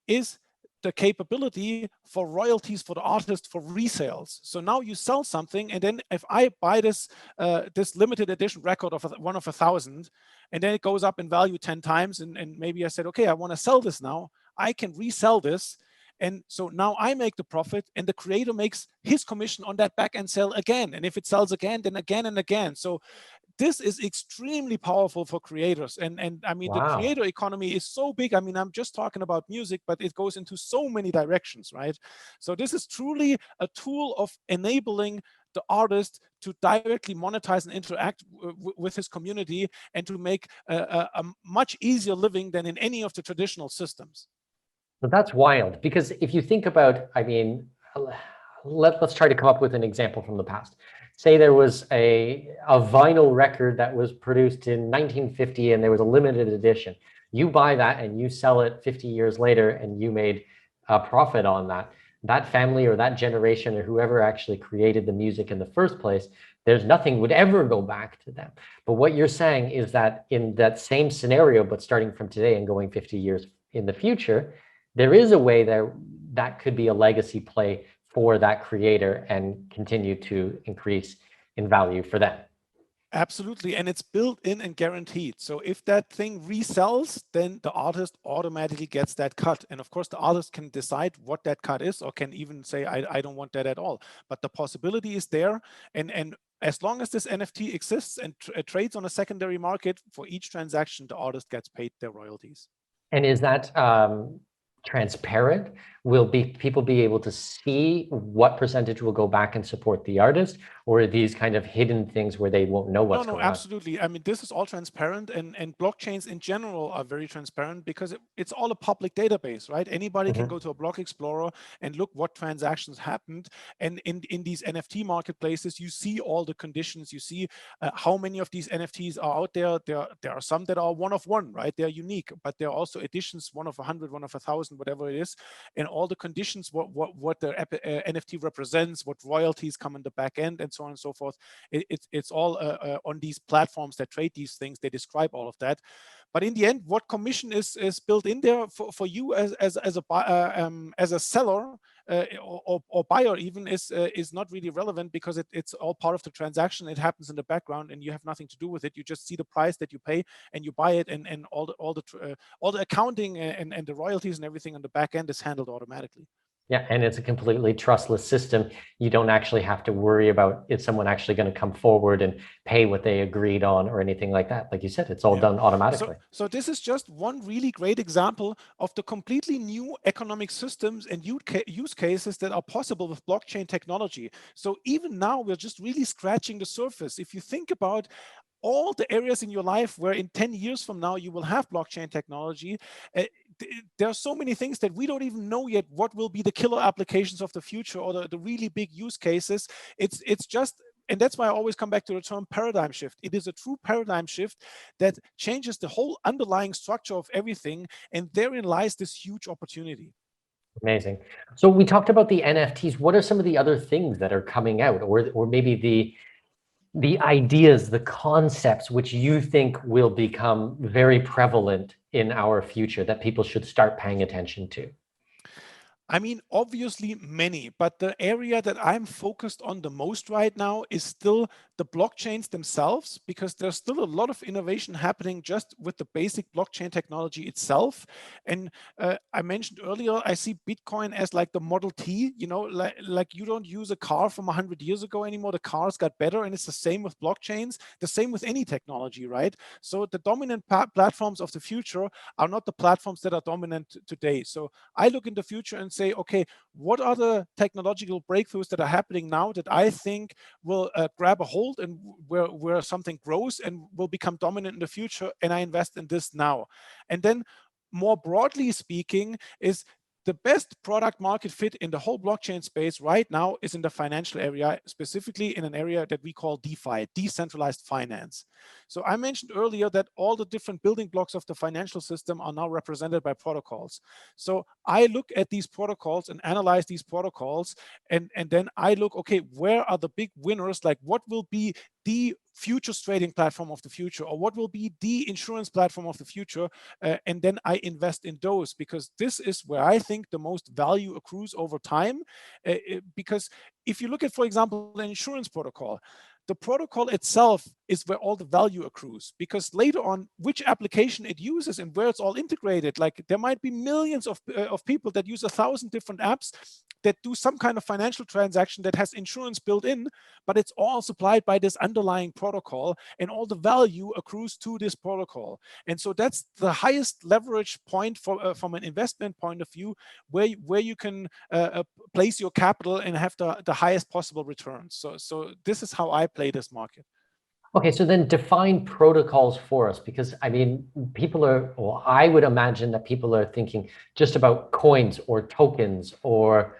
is the capability for royalties for the artist for resales. So now you sell something, and then if I buy this limited edition record of one of 1,000, and then it goes up in value 10 times, and maybe I said, okay, I want to sell this now, I can resell this. And so now I make the profit, and the creator makes his commission on that back end sale again. And if it sells again, then again and again. So this is extremely powerful for creators. And I mean, the creator economy is so big. I mean, I'm just talking about music, but it goes into so many directions, right? So this is truly a tool of enabling the artist to directly monetize and interact with his community, and to make a much easier living than in any of the traditional systems. So that's wild, because if you think about, I mean, let's try to come up with an example from the past. Say there was a vinyl record that was produced in 1950 and there was a limited edition. You buy that and you sell it 50 years later and you made a profit on that. That family or that generation or whoever actually created the music in the first place, there's nothing would ever go back to them. But what you're saying is that in that same scenario, but starting from today and going 50 years in the future, there is a way that could be a legacy play for that creator and continue to increase in value for them. Absolutely. And it's built in and guaranteed. So if that thing resells, then the artist automatically gets that cut. And of course, the artist can decide what that cut is, or can even say, I don't want that at all. But the possibility is there. And as long as this NFT exists and trades on a secondary market, for each transaction, the artist gets paid their royalties. And is that transparent? Will people be able to see what percentage will go back and support the artist, or are these kind of hidden things where they won't know what's going on? No, absolutely. I mean, this is all transparent, and blockchains in general are very transparent because it's all a public database, right? Anybody can go to a block explorer and look what transactions happened. And in these NFT marketplaces, you see all the conditions. You see how many of these NFTs are out there. There are some that are one of one, right? They're unique, but there are also editions, one of 100, one of 1,000, whatever it is, and all the conditions, what the NFT represents, what royalties come in the back end, and so on and so forth. It's all on these platforms that trade these things. They describe all of that. But in the end, what commission is built in there for you as a seller or buyer even is not really relevant, because it's all part of the transaction. It happens in the background, and you have nothing to do with it. You just see the price that you pay, and you buy it, and all the accounting and the royalties and everything on the back end is handled automatically. Yeah, and it's a completely trustless system. You don't actually have to worry about is someone actually going to come forward and pay what they agreed on or anything like that. Like you said, it's all done automatically. So this is just one really great example of the completely new economic systems and use cases that are possible with blockchain technology. So even now, we're just really scratching the surface. If you think about all the areas in your life where in 10 years from now you will have blockchain technology, there are so many things that we don't even know yet what will be the killer applications of the future, or the really big use cases. It's just, and that's why I always come back to the term paradigm shift. It is a true paradigm shift that changes the whole underlying structure of everything, and therein lies this huge opportunity. Amazing. So we talked about the NFTs. What are some of the other things that are coming out, or maybe the ideas, the concepts which you think will become very prevalent in our future that people should start paying attention to? I mean, obviously many, but the area that I'm focused on the most right now is still the blockchains themselves, because there's still a lot of innovation happening just with the basic blockchain technology itself. And I mentioned earlier, I see Bitcoin as like the Model T, like you don't use a car from 100 years ago anymore. The cars got better, and it's the same with blockchains, the same with any technology, right? So the dominant platforms of the future are not the platforms that are dominant today. So I look in the future and say, okay, what are the technological breakthroughs that are happening now that I think will grab a hold, and where something grows and will become dominant in the future, and I invest in this now. And then more broadly speaking is the best product market fit in the whole blockchain space right now is in the financial area, specifically in an area that we call DeFi, decentralized finance. So I mentioned earlier that all the different building blocks of the financial system are now represented by protocols. So I look at these protocols and analyze these protocols, and then I look, okay, where are the big winners? Like, what will be the futures trading platform of the future, or what will be the insurance platform of the future, and then I invest in those, because this is where I think the most value accrues over time. Because if you look at, for example, an insurance protocol, the protocol itself is where all the value accrues, because later on, which application it uses and where it's all integrated, like there might be millions of people that use 1,000 different apps that do some kind of financial transaction that has insurance built in, but it's all supplied by this underlying protocol, and all the value accrues to this protocol. And so that's the highest leverage point for, from an investment point of view, where you can place your capital and have the highest possible returns. So this is how I play this market. Okay, so then define protocols for us, because I mean, people are, well, I would imagine that people are thinking just about coins or tokens or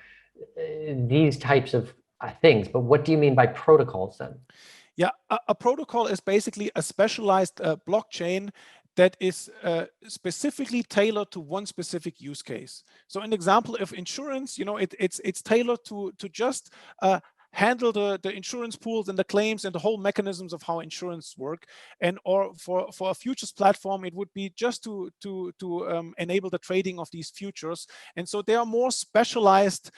these types of things. But what do you mean by protocols then? Yeah, a protocol is basically a specialized blockchain that is specifically tailored to one specific use case. So an example of insurance, you know, it's tailored to just handle the insurance pools and the claims and the whole mechanisms of how insurance work. And or for a futures platform, it would be just to enable the trading of these futures. And so they are more specialized,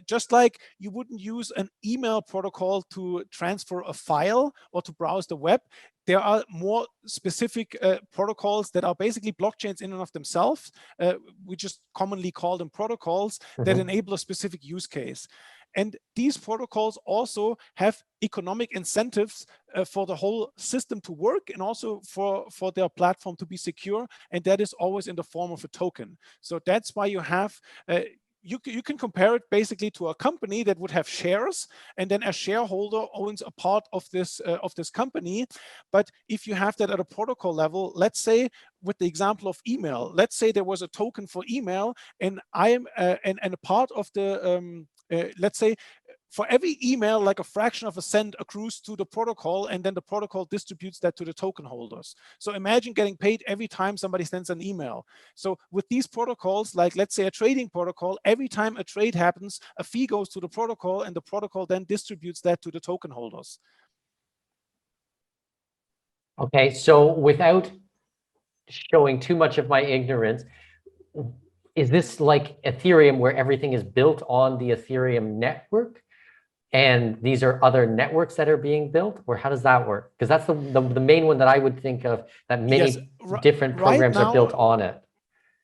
just like you wouldn't use an email protocol to transfer a file or to browse the web. There are more specific protocols that are basically blockchains in and of themselves. We just commonly call them protocols that enable a specific use case. And these protocols also have economic incentives for the whole system to work, and also for their platform to be secure. And that is always in the form of a token. So that's why you have you can compare it basically to a company that would have shares, and then a shareholder owns a part of this company. But if you have that at a protocol level, let's say with the example of email, let's say there was a token for email, and I am and a part of the let's say for every email, like a fraction of a cent accrues to the protocol, and then the protocol distributes that to the token holders. So imagine getting paid every time somebody sends an email. So with these protocols, like let's say a trading protocol, every time a trade happens, a fee goes to the protocol, and the protocol then distributes that to the token holders. Okay, so without showing too much of my ignorance, is this like Ethereum, where everything is built on the Ethereum network, and these are other networks that are being built, or how does that work? Because that's the main one that I would think of, that many different programs are built on it.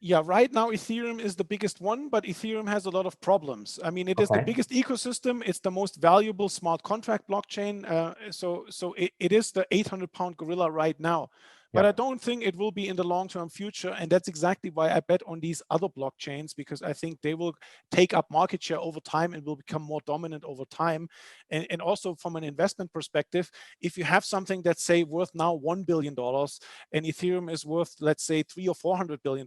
Yeah, right now Ethereum is the biggest one, but Ethereum has a lot of problems. I mean, it is the biggest ecosystem. It's the most valuable smart contract blockchain. So it is the 800-pound gorilla right now. But I don't think it will be in the long-term future. And that's exactly why I bet on these other blockchains, because I think they will take up market share over time and will become more dominant over time. And also from an investment perspective, if you have something that's, say, worth now $1 billion and Ethereum is worth, let's say, $300 or $400 billion,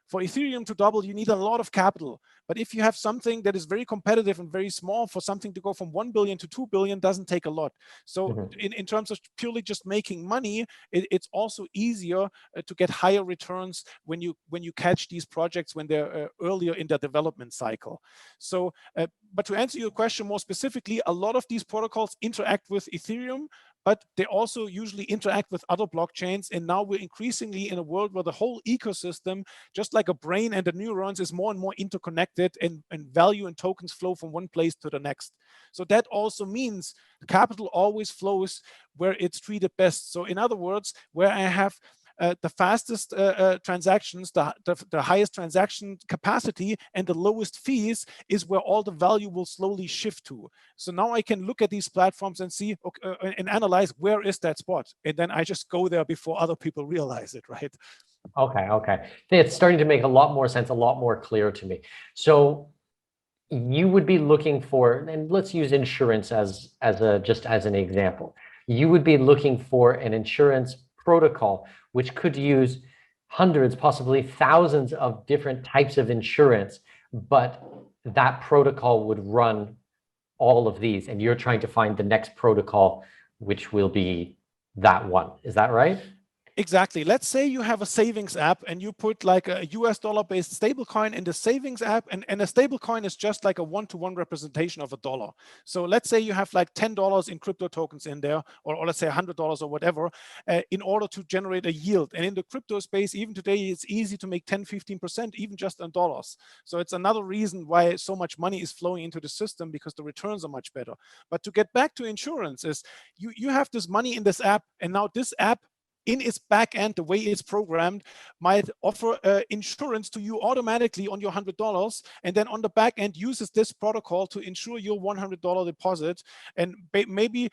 for Ethereum to double, you need a lot of capital. But if you have something that is very competitive and very small, for something to go from 1 billion to 2 billion doesn't take a lot. So in terms of purely just making money, it's also easier to get higher returns when you catch these projects when they're earlier in their development cycle. So, but to answer your question more specifically, a lot of these protocols interact with Ethereum, but they also usually interact with other blockchains. And now we're increasingly in a world where the whole ecosystem, just like a brain and the neurons, is more and more interconnected, and value and tokens flow from one place to the next. So that also means capital always flows where it's treated best. So in other words, where I have the fastest transactions, the highest transaction capacity, and the lowest fees is where all the value will slowly shift to. So now I can look at these platforms and see and analyze where is that spot, and then I just go there before other people realize it, right? Okay. It's starting to make a lot more sense, a lot more clear to me. So you would be looking for, and let's use insurance as just as an example. You would be looking for an insurance protocol which could use hundreds, possibly thousands of different types of insurance, but that protocol would run all of these, and you're trying to find the next protocol, which will be that one. Is that right? Exactly. Let's say you have a savings app and you put like a US dollar-based stablecoin in the savings app, and a stablecoin is just like a one-to-one representation of a dollar. So let's say you have like $10 in crypto tokens in there, or let's say $100 or whatever, in order to generate a yield. And in the crypto space, even today, it's easy to make 10, 15%, even just on dollars. So it's another reason why so much money is flowing into the system, because the returns are much better. But to get back to insurance is you have this money in this app, and now this app, in its back end, the way it's programmed, might offer insurance to you automatically on your $100, and then on the back end uses this protocol to insure your $100 deposit. And maybe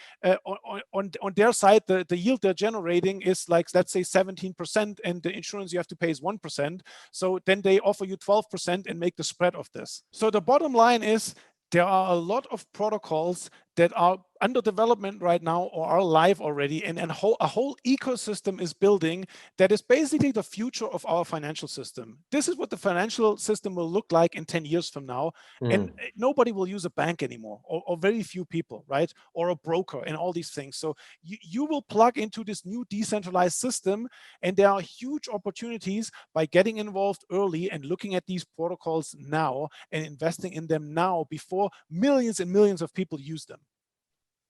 on their side, the yield they're generating is like, let's say 17%, and the insurance you have to pay is 1%. So then they offer you 12% and make the spread of this. So the bottom line is, there are a lot of protocols that are under development right now or are live already, and a whole ecosystem is building that is basically the future of our financial system. This is what the financial system will look like in 10 years from now. And nobody will use a bank anymore, or very few people, right? Or a broker and all these things. So you will plug into this new decentralized system, and there are huge opportunities by getting involved early and looking at these protocols now and investing in them now before millions and millions of people use them.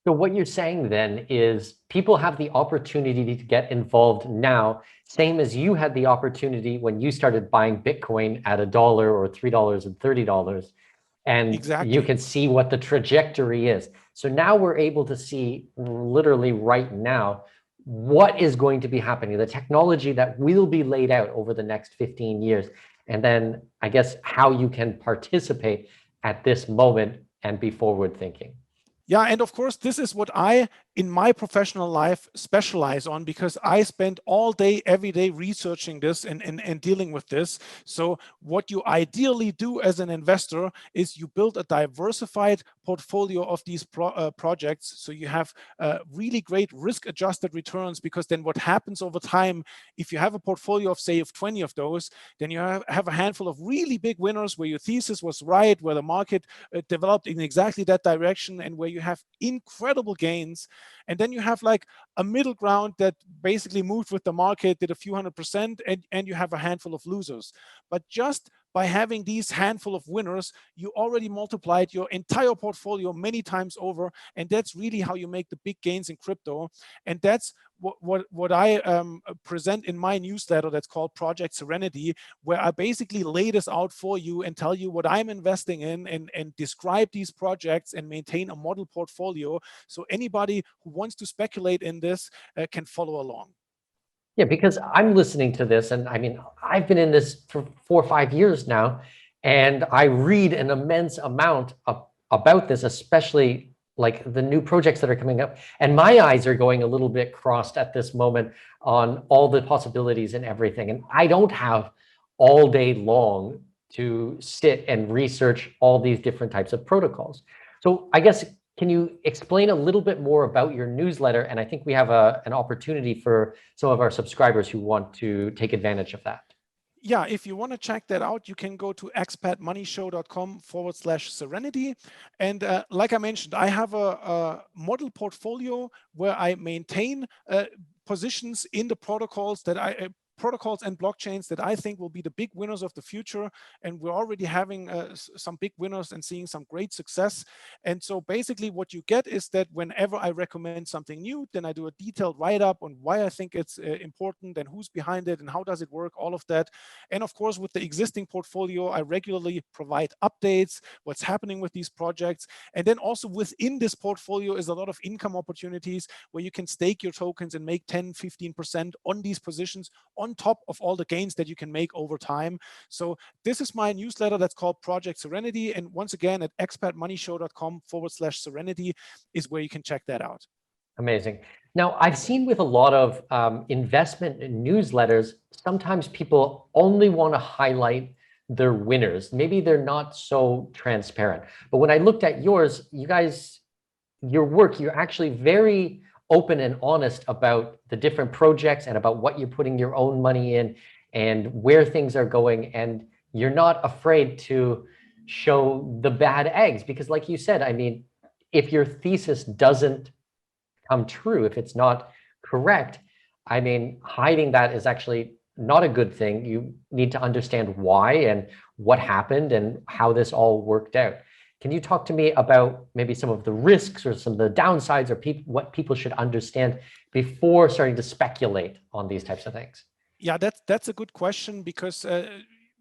So what you're saying then is people have the opportunity to get involved now, same as you had the opportunity when you started buying Bitcoin at $1 or $3 and $30, and Exactly. you can see what the trajectory is. So now we're able to see literally right now what is going to be happening, the technology that will be laid out over the next 15 years, and then I guess how you can participate at this moment and be forward thinking. Yeah, and of course, this is what I, in my professional life, specialize on, because I spend all day, every day researching this and dealing with this. So what you ideally do as an investor is you build a diversified portfolio of these projects. So you have really great risk-adjusted returns, because then what happens over time, if you have a portfolio of, say, of 20 of those, then you have a handful of really big winners where your thesis was right, where the market developed in exactly that direction, and where you have incredible gains. And then you have like a middle ground that basically moved with the market, did a few 100%, and you have a handful of losers. But just by having these handful of winners, you already multiplied your entire portfolio many times over. And that's really how you make the big gains in crypto. And that's what I present in my newsletter that's called Project Serenity, where I basically lay this out for you and tell you what I'm investing in, and describe these projects and maintain a model portfolio. So anybody who wants to speculate in this can follow along. Yeah, because I'm listening to this, and I mean, I've been in this for 4 or 5 years now, and I read an immense amount about this, especially like the new projects that are coming up. And my eyes are going a little bit crossed at this moment on all the possibilities and everything. And I don't have all day long to sit and research all these different types of protocols. So I guess, can you explain a little bit more about your newsletter? And I think we have an opportunity for some of our subscribers who want to take advantage of that. Yeah, if you want to check that out, you can go to expatmoneyshow.com/serenity. And like I mentioned, I have a model portfolio where I maintain positions in the protocols that protocols and blockchains that I think will be the big winners of the future. And we're already having some big winners and seeing some great success. And so basically what you get is that whenever I recommend something new, then I do a detailed write-up on why I think it's important and who's behind it and how does it work, all of that. And of course, with the existing portfolio, I regularly provide updates, what's happening with these projects. And then also within this portfolio is a lot of income opportunities where you can stake your tokens and make 10, 15% on these positions, on top of all the gains that you can make over time. So this is my newsletter that's called Project Serenity. And once again, at expatmoneyshow.com/serenity is where you can check that out. Amazing. Now, I've seen with a lot of investment newsletters, sometimes people only want to highlight their winners. Maybe they're not so transparent. But when I looked at yours, you guys, your work, you're actually very open and honest about the different projects and about what you're putting your own money in and where things are going. And you're not afraid to show the bad eggs. Because like you said, I mean, if your thesis doesn't come true, if it's not correct, I mean, hiding that is actually not a good thing. You need to understand why and what happened and how this all worked out. Can you talk to me about maybe some of the risks or some of the downsides or what people should understand before starting to speculate on these types of things? Yeah, that's a good question, because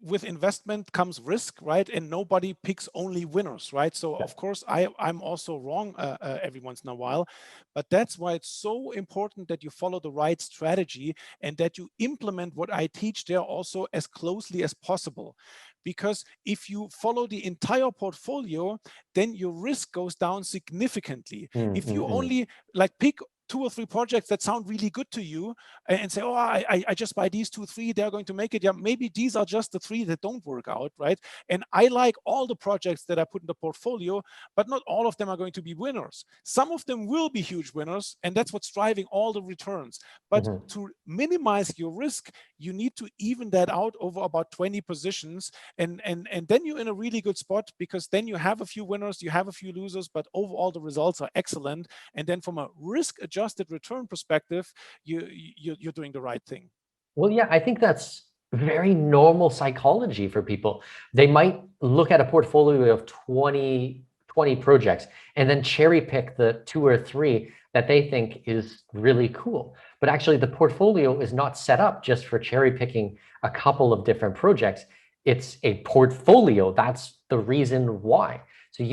with investment comes risk, right? And nobody picks only winners, right? So of course I'm also wrong every once in a while, but that's why it's so important that you follow the right strategy and that you implement what I teach there also as closely as possible. Because if you follow the entire portfolio, then your risk goes down significantly. If you only like pick 2 or 3 projects that sound really good to you and say, oh, I just buy these 2, 3, they're going to make it. Yeah, maybe these are just the 3 that don't work out, right? And I like all the projects that I put in the portfolio, but not all of them are going to be winners. Some of them will be huge winners, and that's what's driving all the returns. But to minimize your risk, you need to even that out over about 20 positions. And then you're in a really good spot, because then you have a few winners, you have a few losers, but overall the results are excellent. And then from a risk adjusted return perspective, you're doing the right thing. Well, yeah, I think that's very normal psychology for people. They might look at a portfolio of 20 projects and then cherry pick the 2 or 3 that they think is really cool. But actually, the portfolio is not set up just for cherry picking a couple of different projects. It's a portfolio. That's the reason why. So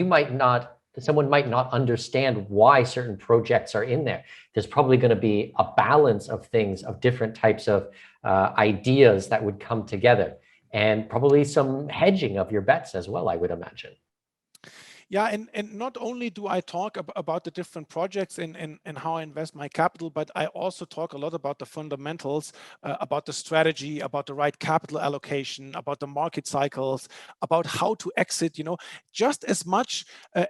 someone might not understand why certain projects are in there. There's probably going to be a balance of things, of different types of ideas that would come together, and probably some hedging of your bets as well, I would imagine. Yeah, and not only do I talk about the different projects and how I invest my capital, but I also talk a lot about the fundamentals, about the strategy, about the right capital allocation, about the market cycles, about how to exit. Just as much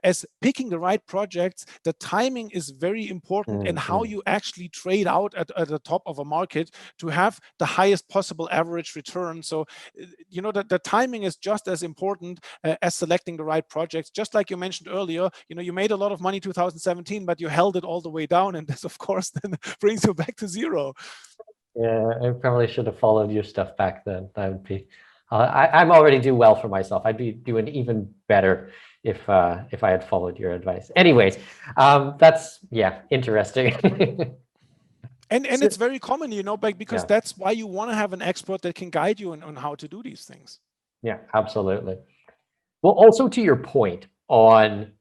as picking the right projects, the timing is very important, and how you actually trade out at the top of a market to have the highest possible average return. So, the timing is just as important as selecting the right projects. Just like you mentioned earlier, you made a lot of money 2017, but you held it all the way down, and this of course then brings you back to zero. Yeah, I probably should have followed your stuff back then. That would be I'm already do well for myself. I'd be doing even better if I had followed your advice. Anyways, that's interesting. And it's very common, because Yeah. that's why you want to have an expert that can guide you on how to do these things. Yeah, absolutely. Well, also to your point on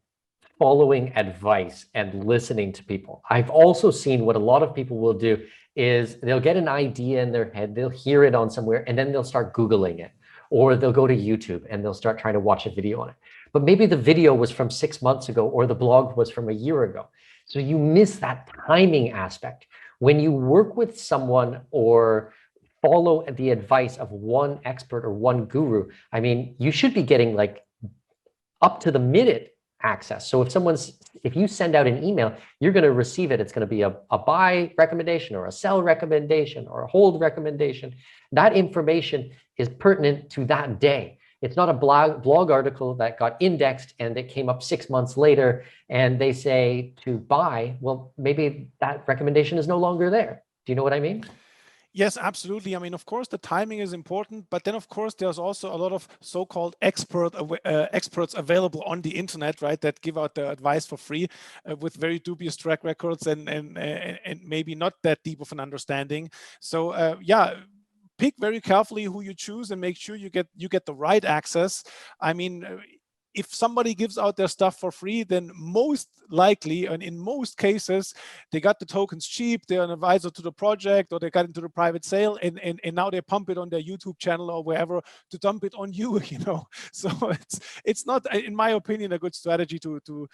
following advice and listening to people, I've also seen what a lot of people will do is they'll get an idea in their head, they'll hear it on somewhere, and then they'll start Googling it, or they'll go to YouTube and they'll start trying to watch a video on it. But maybe the video was from 6 months ago, or the blog was from a year ago. So you miss that timing aspect. When you work with someone or follow the advice of one expert or one guru, I mean, you should be getting like up to the minute access. So if you send out an email, you're going to receive it. It's going to be a buy recommendation or a sell recommendation or a hold recommendation. That information is pertinent to that day. It's not a blog article that got indexed and it came up 6 months later and they say to buy. Well, maybe that recommendation is no longer there. Do you know what I mean? Yes, absolutely. I mean, of course, the timing is important, but then, of course, there's also a lot of so-called experts available on the internet, right, that give out the advice for free with very dubious track records and maybe not that deep of an understanding. So, yeah, pick very carefully who you choose and make sure you get the right access. I mean, if somebody gives out their stuff for free, then most likely, and in most cases, they got the tokens cheap, they're an advisor to the project, or they got into the private sale, and now they pump it on their YouTube channel or wherever to dump it on you, So it's not, in my opinion, a good strategy to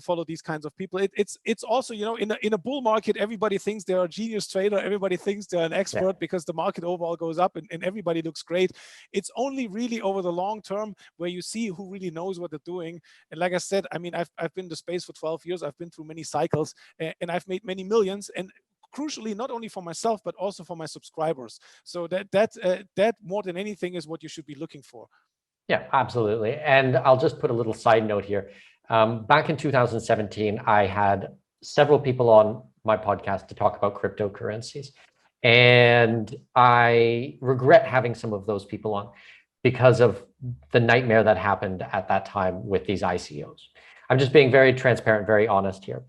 follow these kinds of people. It's also, in a bull market, everybody thinks they're a genius trader, everybody thinks they're an expert because the market overall goes up and everybody looks great. It's only really over the long term where you see who really knows what they're doing. And like I said, I mean, I've been in the space for 12 years. I've been through many cycles and I've made many millions. And crucially, not only for myself, but also for my subscribers. So that more than anything is what you should be looking for. Yeah, absolutely. And I'll just put a little side note here. Back in 2017, I had several people on my podcast to talk about cryptocurrencies. And I regret having some of those people on because of the nightmare that happened at that time with these ICOs. I'm just being very transparent, very honest here.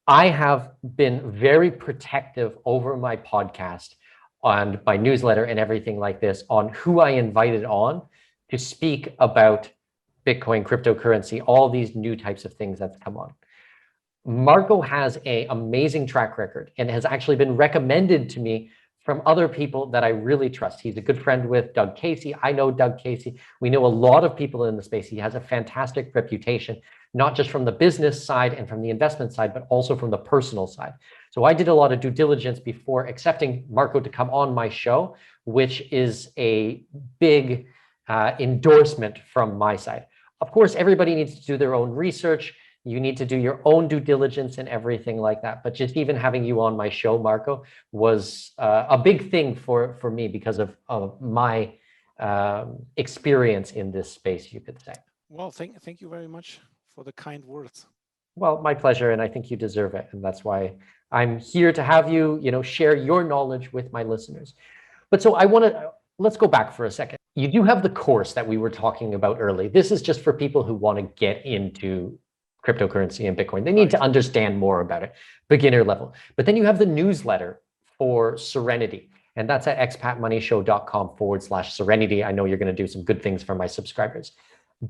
I have been very protective over my podcast and my newsletter and everything like this on who I invited on to speak about Bitcoin, cryptocurrency, all these new types of things that's come on. Marco has an amazing track record and has actually been recommended to me from other people that I really trust. He's a good friend with Doug Casey. I know Doug Casey. We know a lot of people in the space. He has a fantastic reputation, not just from the business side and from the investment side, but also from the personal side. So I did a lot of due diligence before accepting Marco to come on my show, which is a big endorsement from my side. Of course, everybody needs to do their own research. You need to do your own due diligence and everything like that. But just even having you on my show, Marco, was a big thing for me because of my experience in this space, you could say. Well, thank you very much for the kind words. Well, my pleasure, and I think you deserve it. And that's why I'm here to have you, share your knowledge with my listeners. But so let's go back for a second. You do have the course that we were talking about early. This is just for people who want to get into cryptocurrency and Bitcoin. They need to understand more about it, beginner level. But then you have the newsletter for Serenity, and that's at expatmoneyshow.com/Serenity. I know you're going to do some good things for my subscribers.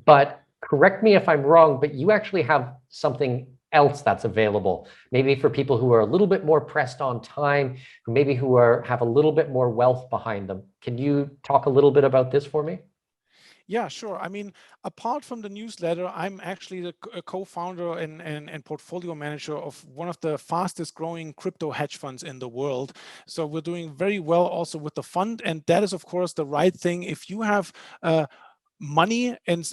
But correct me if I'm wrong, but you actually have something else that's available, maybe for people who are a little bit more pressed on time, who have a little bit more wealth behind them. Can you talk a little bit about this for me? Yeah, sure. I mean, apart from the newsletter, I'm actually the co-founder and portfolio manager of one of the fastest growing crypto hedge funds in the world. So we're doing very well also with the fund. And that is, of course, the right thing. If you have money and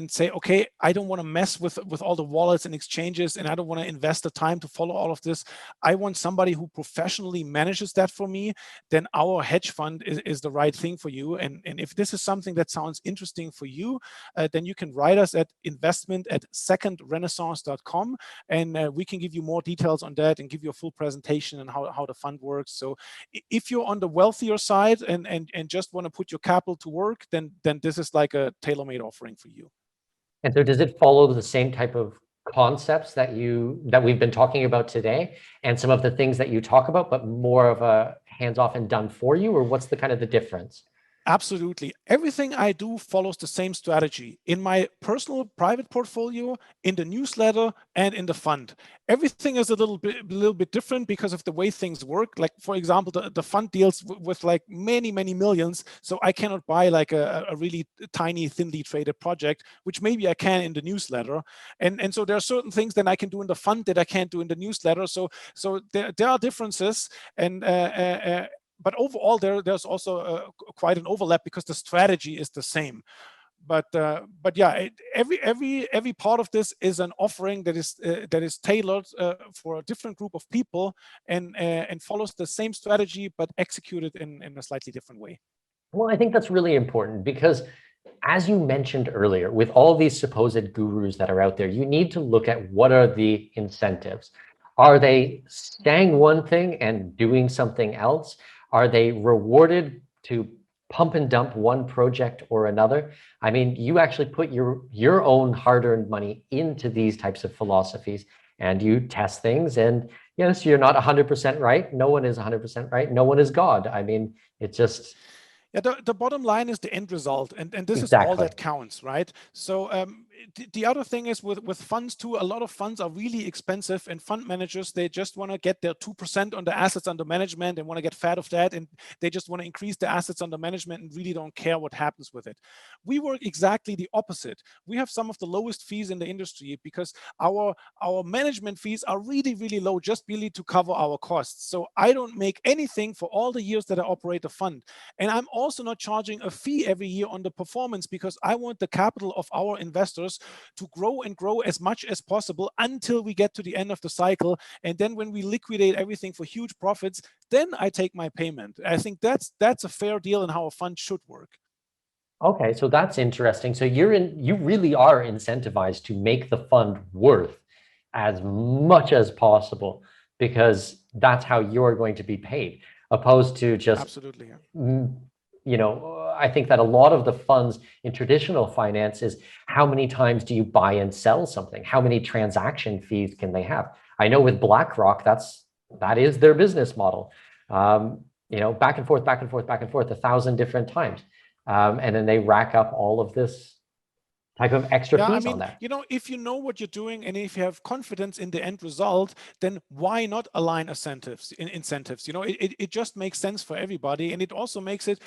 say, okay, I don't want to mess with all the wallets and exchanges, and I don't want to invest the time to follow all of this. I want somebody who professionally manages that for me. Then our hedge fund is the right thing for you. And if this is something that sounds interesting for you, then you can write us at investment@secondrenaissance.com, and we can give you more details on that and give you a full presentation on how the fund works. So if you're on the wealthier side and just want to put your capital to work, then this is like a tailor-made offering for you. And so does it follow the same type of concepts that we've been talking about today and some of the things that you talk about, but more of a hands-off and done for you, or what's the kind of the difference? Absolutely. Everything I do follows the same strategy in my personal private portfolio, in the newsletter, and in the fund. Everything is a little bit different because of the way things work. Like, for example, the fund deals with like many millions. So I cannot buy like a really tiny, thinly traded project, which maybe I can in the newsletter. And so there are certain things that I can do in the fund that I can't do in the newsletter. So there are differences. And but overall, there's also quite an overlap because the strategy is the same. But yeah, every part of this is an offering that is tailored for a different group of people and follows the same strategy but executed in a slightly different way. Well, I think that's really important because, as you mentioned earlier, with all these supposed gurus that are out there, you need to look at what are the incentives. Are they saying one thing and doing something else? Are they rewarded to pump and dump one project or another? I mean, you actually put your own hard-earned money into these types of philosophies, and you test things. And yes, you're not 100% right. No one is 100% right. No one is God. I mean, it's just... Yeah, the bottom line is the end result, and this Exactly. is all that counts, right? So the other thing is with funds too, a lot of funds are really expensive, and fund managers, they just want to get their 2% on the assets under management and want to get fat of that, and they just want to increase the assets under management and really don't care what happens with it. We work exactly the opposite. We have some of the lowest fees in the industry because our management fees are really low, just really to cover our costs. So I don't make anything for all the years that I operate the fund, and I'm also not charging a fee every year on the performance because I want the capital of our investors to grow and grow as much as possible until we get to the end of the cycle. And then when we liquidate everything for huge profits, then I take my payment. I think that's a fair deal in how a fund should work. Okay, so that's interesting. So you really are incentivized to make the fund worth as much as possible because that's how you're going to be paid, opposed to just, Absolutely. Yeah. I think that a lot of the funds in traditional finance is how many times do you buy and sell something? How many transaction fees can they have? I know with BlackRock, that is their business model. Back and forth, back and forth, back and forth, 1,000 different times. And then they rack up all of this type of extra Yeah, I fees on mean, that. if you know what you're doing and if you have confidence in the end result, then why not align incentives? It just makes sense for everybody, and it also makes it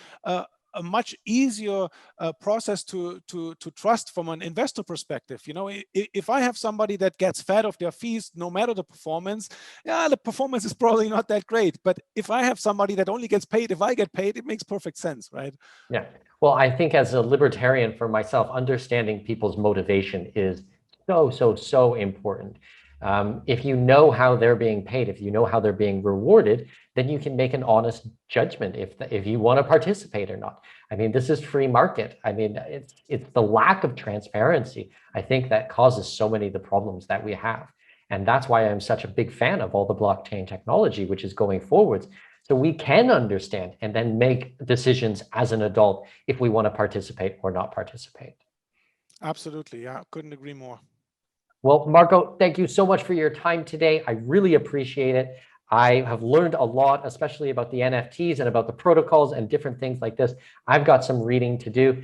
a much easier process to trust from an investor perspective. If I have somebody that gets fed off their fees, no matter the performance, yeah, the performance is probably not that great. But if I have somebody that only gets paid if I get paid, it makes perfect sense, right? Yeah. Well, I think as a libertarian for myself, understanding people's motivation is so important. If you know how they're being paid, if you know how they're being rewarded, then you can make an honest judgment if you want to participate or not. I mean, this is free market. I mean, it's the lack of transparency, I think, that causes so many of the problems that we have. And that's why I'm such a big fan of all the blockchain technology, which is going forwards. So we can understand and then make decisions as an adult if we want to participate or not participate. Absolutely. Yeah, couldn't agree more. Well, Marco, thank you so much for your time today. I really appreciate it. I have learned a lot, especially about the NFTs and about the protocols and different things like this. I've got some reading to do.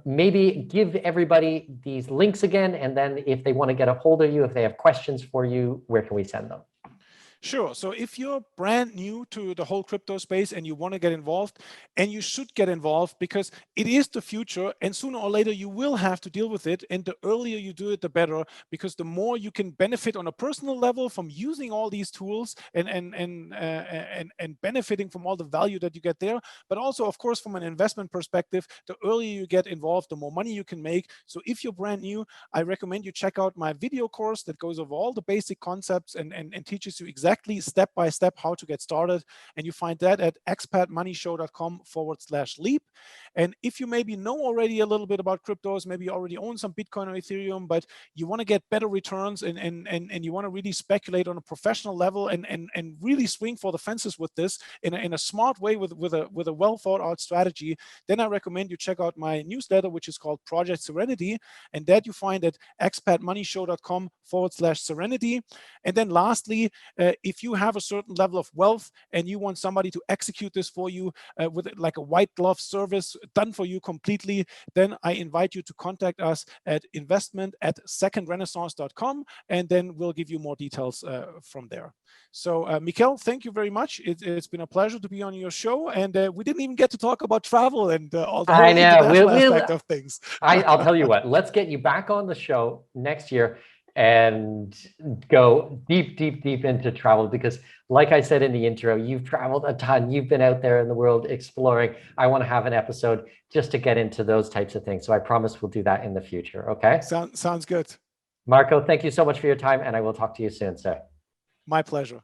Maybe give everybody these links again, and then if they want to get a hold of you, if they have questions for you, where can we send them? Sure. So if you're brand new to the whole crypto space and you want to get involved, and you should get involved because it is the future, and sooner or later you will have to deal with it. And the earlier you do it, the better, because the more you can benefit on a personal level from using all these tools and benefiting from all the value that you get there. But also, of course, from an investment perspective, the earlier you get involved, the more money you can make. So if you're brand new, I recommend you check out my video course that goes over all the basic concepts and teaches you exactly step by step how to get started. And you find that at expatmoneyshow.com/leap. And if you maybe know already a little bit about cryptos, maybe you already own some Bitcoin or Ethereum, but you want to get better returns and you want to really speculate on a professional level and really swing for the fences with this in a smart way with a well thought out strategy, then I recommend you check out my newsletter, which is called Project Serenity. And that you find at expatmoneyshow.com/serenity. And then lastly, if you have a certain level of wealth and you want somebody to execute this for you with like a white glove service done for you completely, then I invite you to contact us at investment@secondrenaissance.com, and then we'll give you more details from there. So, Mikkel, thank you very much. It's been a pleasure to be on your show, and we didn't even get to talk about travel and all the whole international aspect of things. I'll tell you what, let's get you back on the show next year and go deep into travel, because like I said in the intro, you've traveled a ton. You've been out there in the world exploring. I want to have an episode just to get into those types of things. So I promise we'll do that in the future. Okay. Sounds good. Marco, thank you so much for your time, and I will talk to you soon, sir. My pleasure.